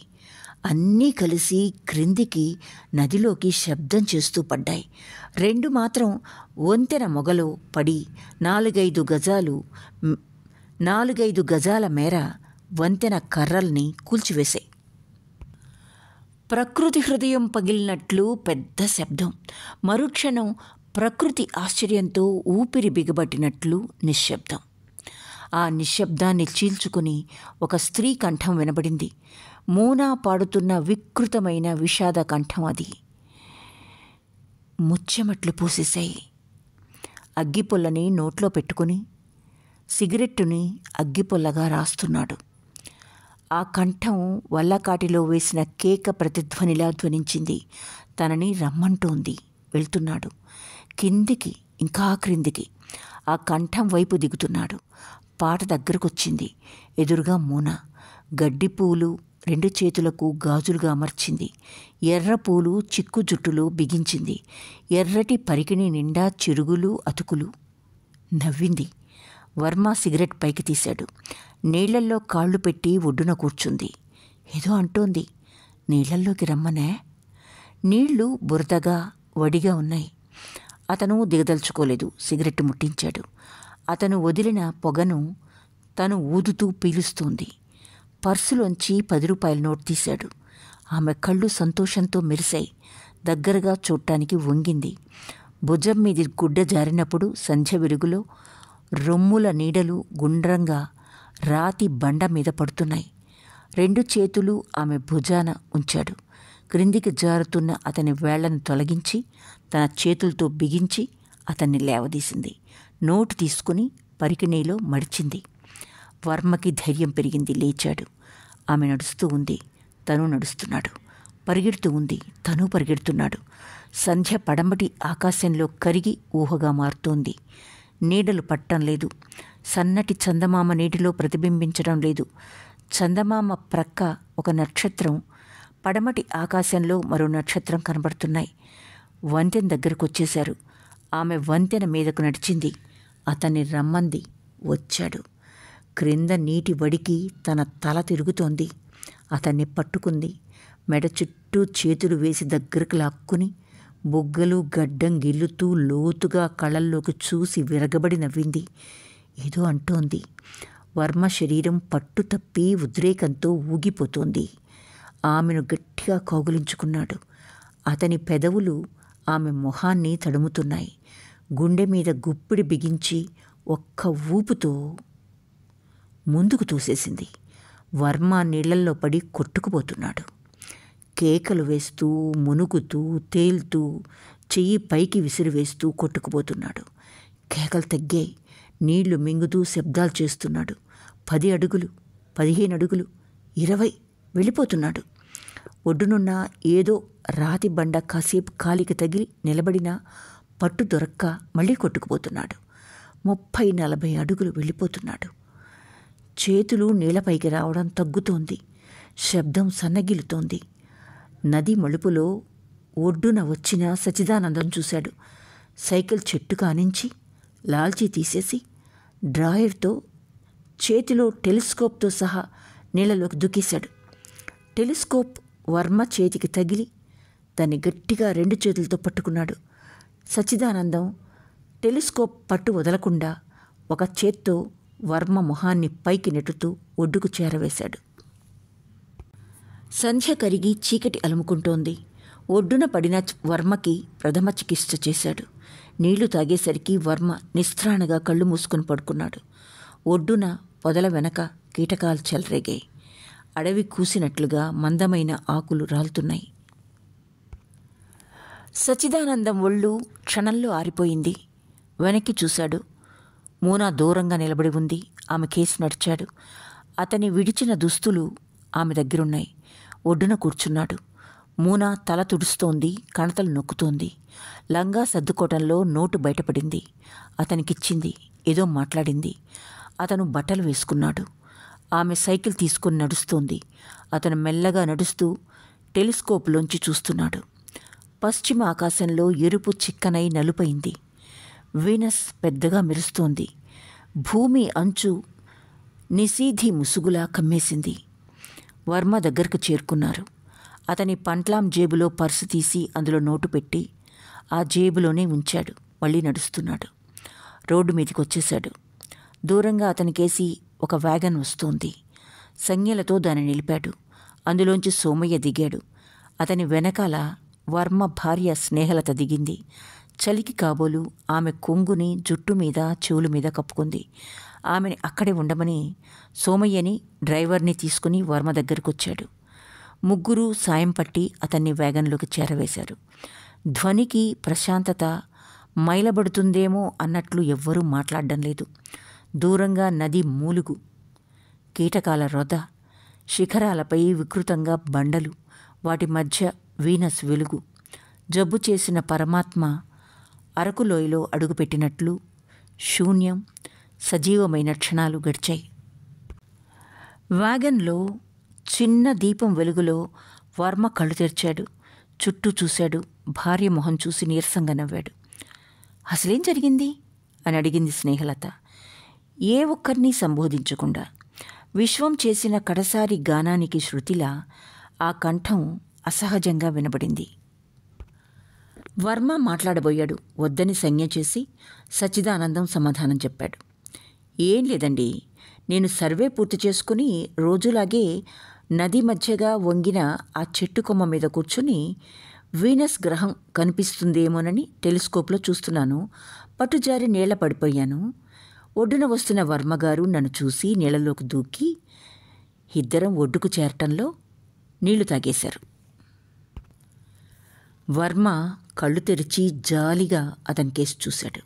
అన్నీ కలిసి క్రిందికి నదిలోకి శబ్దం చేస్తూ పడ్డాయి. 2 మాత్రం వంతెన మొగలో పడి 4-5 గజాల మేర వంతెన కర్రల్ని కూల్చివేశాయి. ప్రకృతి హృదయం పగిలినట్లు పెద్ద శబ్దం. మరుక్షణం ప్రకృతి ఆశ్చర్యంతో ఊపిరి బిగబట్టినట్లు నిశ్శబ్దం. ఆ నిశ్శబ్దాన్ని చీల్చుకుని ఒక స్త్రీ కంఠం వినబడింది. మూనా పాడుతున్న వికృతమైన విషాద కంఠం అది. ముచ్చెమట్లు పూసేశాయి. అగ్గిపుల్లని నోట్లో పెట్టుకుని సిగరెట్టుని అగ్గిపుల్లగా రాస్తున్నాడు. ఆ కంఠం వల్లకాటిలో వేసిన కేక ప్రతిధ్వనిలా ధ్వనించింది. తనని రమ్మంటోంది. వెళ్తున్నాడు కిందికి, ఇంకా క్రిందికి. ఆ కంఠం వైపు దిగుతున్నాడు. పాట దగ్గరకొచ్చింది. ఎదురుగా మూన. గడ్డిపూలు 2 చేతులకు గాజులుగా అమర్చింది. ఎర్ర పూలు చిక్కు జుట్టులో బిగించింది. ఎర్రటి పరికిణి నిండా చిరుగులు, అతుకులు. నవ్వింది. వర్మ సిగరెట్ పైకి తీశాడు. నీళ్లల్లో కాళ్ళు పెట్టి ఒడ్డున కూర్చుంది. ఏదో అంటోంది. నీళ్లల్లోకి రమ్మనే. నీళ్లు బురదగా వడిగా ఉన్నాయి. అతను దిగదలుచుకోలేదు. సిగరెట్ ముట్టించాడు. అతను వదిలిన పొగను తను ఊదుతూ పీలుస్తోంది. పర్సులోంచి 10 రూపాయల నోట్ తీశాడు. ఆమె కళ్ళు సంతోషంతో మెరిశాయి. దగ్గరగా చూడటానికి వంగింది. భుజం మీది గుడ్డ జారినప్పుడు సంధ్య వెలుగులో రొమ్ముల నీడలు గుండ్రంగా రాతి బండ మీద పడుతున్నాయి. 2 చేతులు ఆమె భుజాన ఉంచాడు. క్రిందికి జారుతున్న అతని వేళ్లను తొలగించి తన చేతులతో బిగించి అతన్ని లేవదీసింది. నోటు తీసుకుని పరికిణీలో మడిచింది. వర్మకి ధైర్యం పెరిగింది. లేచాడు. ఆమె నడుస్తూ ఉంది. తను నడుస్తున్నాడు. పరిగెడుతూ ఉంది. తను పరిగెడుతున్నాడు. సంధ్య పడమటి ఆకాశంలో కరిగి ఊహగా మారుతోంది. నీడలు పట్టం లేదు. సన్నటి చందమామ నీటిలో ప్రతిబింబించడం లేదు. చందమామ ప్రక్క ఒక నక్షత్రం, పడమటి ఆకాశంలో మరో నక్షత్రం కనబడుతున్నాయి. వంతెన దగ్గరకు వచ్చేశారు. ఆమె వంతెన మీదకు నడిచింది. అతన్ని రమ్మంది. వచ్చాడు. క్రింద నీటి వడికి తన తల తిరుగుతోంది. అతన్ని పట్టుకుంది. మెడ చుట్టూ చేతులు వేసి దగ్గరకు లాక్కుని బుగ్గలు గడ్డం గిల్లుతూ లోతుగా కళ్ళల్లోకి చూసి విరగబడి నవ్వింది. ఏదో అంటోంది. వర్మ శరీరం పట్టు తప్పి ఉద్రేకంతో ఊగిపోతోంది. ఆమెను గట్టిగా కౌగిలించుకున్నాడు. అతని పెదవులు ఆమె మొహాన్ని తడుముతున్నాయి. గుండె మీద గుప్పిడి బిగించి ఒక్క ఊపుతో ముందుకు తోసేసింది. వర్మ నీళ్లల్లో పడి కొట్టుకుపోతున్నాడు. కేకలు వేస్తూ మునుగుతూ తేలుతూ చెయ్యి పైకి విసిరివేస్తూ కొట్టుకుపోతున్నాడు. కేకలు తగ్గాయి. నీళ్లు మింగుతూ శబ్దాలు చేస్తున్నాడు. 10 అడుగులు, 15 అడుగులు, 20 వెళ్ళిపోతున్నాడు. ఒడ్డునున్న ఏదో రాతి బండ కాసేపు కాలికి తగిలి నిలబడినా పట్టు దొరక్క మళ్ళీ కొట్టుకుపోతున్నాడు. 30-40 అడుగులు వెళ్ళిపోతున్నాడు. చేతులు నీళ్లపైకి రావడం తగ్గుతోంది. శబ్దం సన్నగిలుతోంది. నది మలుపులో ఒడ్డున వచ్చిన సచ్చిదానందం చూశాడు. సైకిల్ చెట్టు కానించి లాల్చీ తీసేసి డ్రాయర్తో చేతిలో టెలిస్కోప్తో సహా నీళ్ళలోకి దూకేశాడు. టెలిస్కోప్ వర్మ చేతికి తగిలి దాన్ని గట్టిగా 2 చేతులతో పట్టుకున్నాడు. సచ్చిదానందం టెలిస్కోప్ పట్టు వదలకుండా ఒక చేత్తో వర్మ మొహాన్ని పైకి నెట్టుతూ ఒడ్డుకు చేరవేశాడు. సంధ్య కరిగి చీకటి అలుముకుంటోంది. ఒడ్డున పడిన వర్మకి ప్రథమ చికిత్స చేశాడు. నీళ్లు తాగేసరికి వర్మ నిస్త్రాణగా కళ్ళు మూసుకుని పడుకున్నాడు. ఒడ్డున పొదల వెనక కీటకాలు చెలరేగాయి. అడవి కూసినట్లుగా మందమైన ఆకులు రాలుతున్నాయి. సచ్చిదానందం ఒళ్ళు క్షణంలో ఆరిపోయింది. వెనక్కి చూశాడు. మూనా దూరంగా నిలబడి ఉంది. ఆమె కేసి నడిచాడు. అతని విడిచిన దుస్తులు ఆమె దగ్గరున్నాయి. ఒడ్డున కూర్చున్నాడు. మూనా తల తుడుస్తోంది. కణతలు నొక్కుతోంది. లంగా సర్దుకోవటంలో నోటు బయటపడింది. అతనికిచ్చింది. ఏదో మాట్లాడింది. అతను బట్టలు వేసుకున్నాడు. ఆమె సైకిల్ తీసుకుని నడుస్తోంది. అతను మెల్లగా నడుస్తూ టెలిస్కోప్లోంచి చూస్తున్నాడు. పశ్చిమ ఆకాశంలో ఎరుపు చిక్కనై నలుపైంది. వీనస్ పెద్దగా మెరుస్తోంది. భూమి అంచు నిశీధి ముసుగులా కమ్మేసింది. వర్మ దగ్గరకు చేరుకున్నారు. అతని పంట్లాం జేబులో పర్సు తీసి అందులో నోటు పెట్టి ఆ జేబులోనే ఉంచాడు. మళ్ళీ నడుస్తున్నాడు. రోడ్డు మీదకి వచ్చేశాడు. దూరంగా అతనికేసి ఒక వ్యాగన్ వస్తోంది. సంజ్ఞలతో దాన్ని నిలిపాడు. అందులోంచి సోమయ్య దిగాడు. అతని వెనకాల వర్మ భార్య స్నేహలత దిగింది. చలికి కాబోలు ఆమె కొంగుని జుట్టు మీద చెవుల మీద కప్పుకుంది. ఆమెని అక్కడే ఉండమని సోమయ్యని డ్రైవర్ని తీసుకుని వర్మ దగ్గరకు వచ్చాడు. ముగ్గురు సాయం పట్టి అతన్ని వ్యాగన్లోకి చేరవేశారు. ధ్వనికి ప్రశాంతత మైలబడుతుందేమో అన్నట్లు ఎవ్వరూ మాట్లాడడం లేదు. దూరంగా నది మూలుగు, కీటకాల రొద, శిఖరాలపై వికృతంగా బండలు, వాటి మధ్య వీనస్ వెలుగు. జబ్బు చేసిన పరమాత్మ అరకులోయలో అడుగుపెట్టినట్లు శూన్యం, సజీవమైన క్షణాలు గడిచాయి. వ్యాగన్లో చిన్న దీపం వెలుగులో వర్మ కళ్ళు తెరిచాడు. చుట్టూ చూశాడు. భార్య మొహం చూసి నీరసంగా నవ్వాడు. అసలేం జరిగింది అని అడిగింది స్నేహలత. ఏ ఒక్కరినీ సంబోధించకుండా విశ్వం చేసిన కడసారి గానానికి శృతిలా ఆ కంఠం అసహజంగా వినబడింది. వర్మ మాట్లాడబోయాడు. వద్దని సంజ్ఞ చేసి సచ్చిదానందం సమాధానం చెప్పాడు. ఏం లేదండి, నేను సర్వే పూర్తి చేసుకుని రోజులాగే నది మధ్యగా వంగిన ఆ చెట్టు కొమ్మ మీద కూర్చుని వీనస్ గ్రహం కనిపిస్తుందేమోనని టెలిస్కోప్లో చూస్తున్నాను. పట్టుజారి నేల పడిపోయాను. ఒడ్డున వస్తున్న వర్మగారు నన్ను చూసి నీళ్ళలోకి దూకి ఇద్దరం ఒడ్డుకు చేరటంలో నీళ్లు తాగేశారు. వర్మ కళ్ళు తెరిచి జాలిగా అతని కేసు చూశాడు.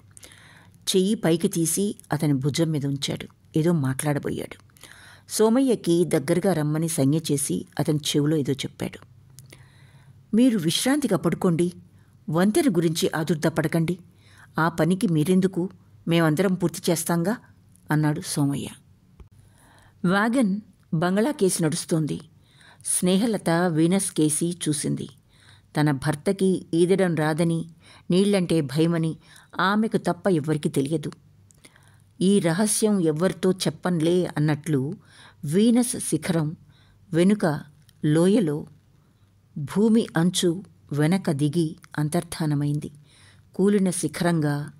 చెయ్యి పైకి తీసి అతని భుజం మీద ఉంచాడు. ఏదో మాట్లాడబోయాడు. సోమయ్యకి దగ్గరగా రమ్మని సంజ్ఞ చేసి అతని చెవిలో ఏదో చెప్పాడు. మీరు విశ్రాంతిగా పడుకోండి, వంతెన గురించి ఆదుర్దాపడకండి, ఆ పనికి మీరెందుకు, మేమందరం పూర్తి చేస్తాంగా అన్నాడు సోమయ్య. వ్యాగన్ బంగ్లా కేసి నడుస్తోంది. స్నేహలత వీనస్ కేసి చూసింది. తన భర్తకి ఈదడం రాదని, నీళ్లంటే భయమని ఆమెకు తప్ప ఎవ్వరికీ తెలియదు. ఈ రహస్యం ఎవ్వరితో చెప్పన్లే అన్నట్లు వీనస్ శిఖరం వెనుక లోయలో భూమి అంచు వెనక దిగి అంతర్ధానమైంది. కూలిన శిఖరంగా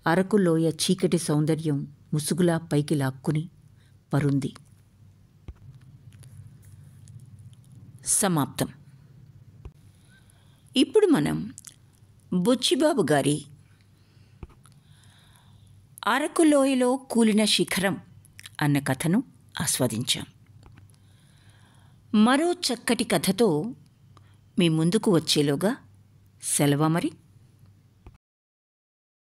అరకులోయ చీకటి సౌందర్యం ముసుగులా పైకి లాక్కుని పరుంది. సమాప్తం. ఇప్పుడు మనం బుచ్చిబాబు గారి అరకులోయలో కూలిన శిఖరం అన్న కథను ఆస్వాదించాం. మరో చక్కటి కథతో మీ ముందుకు వచ్చేలోగా సెలవు మరి.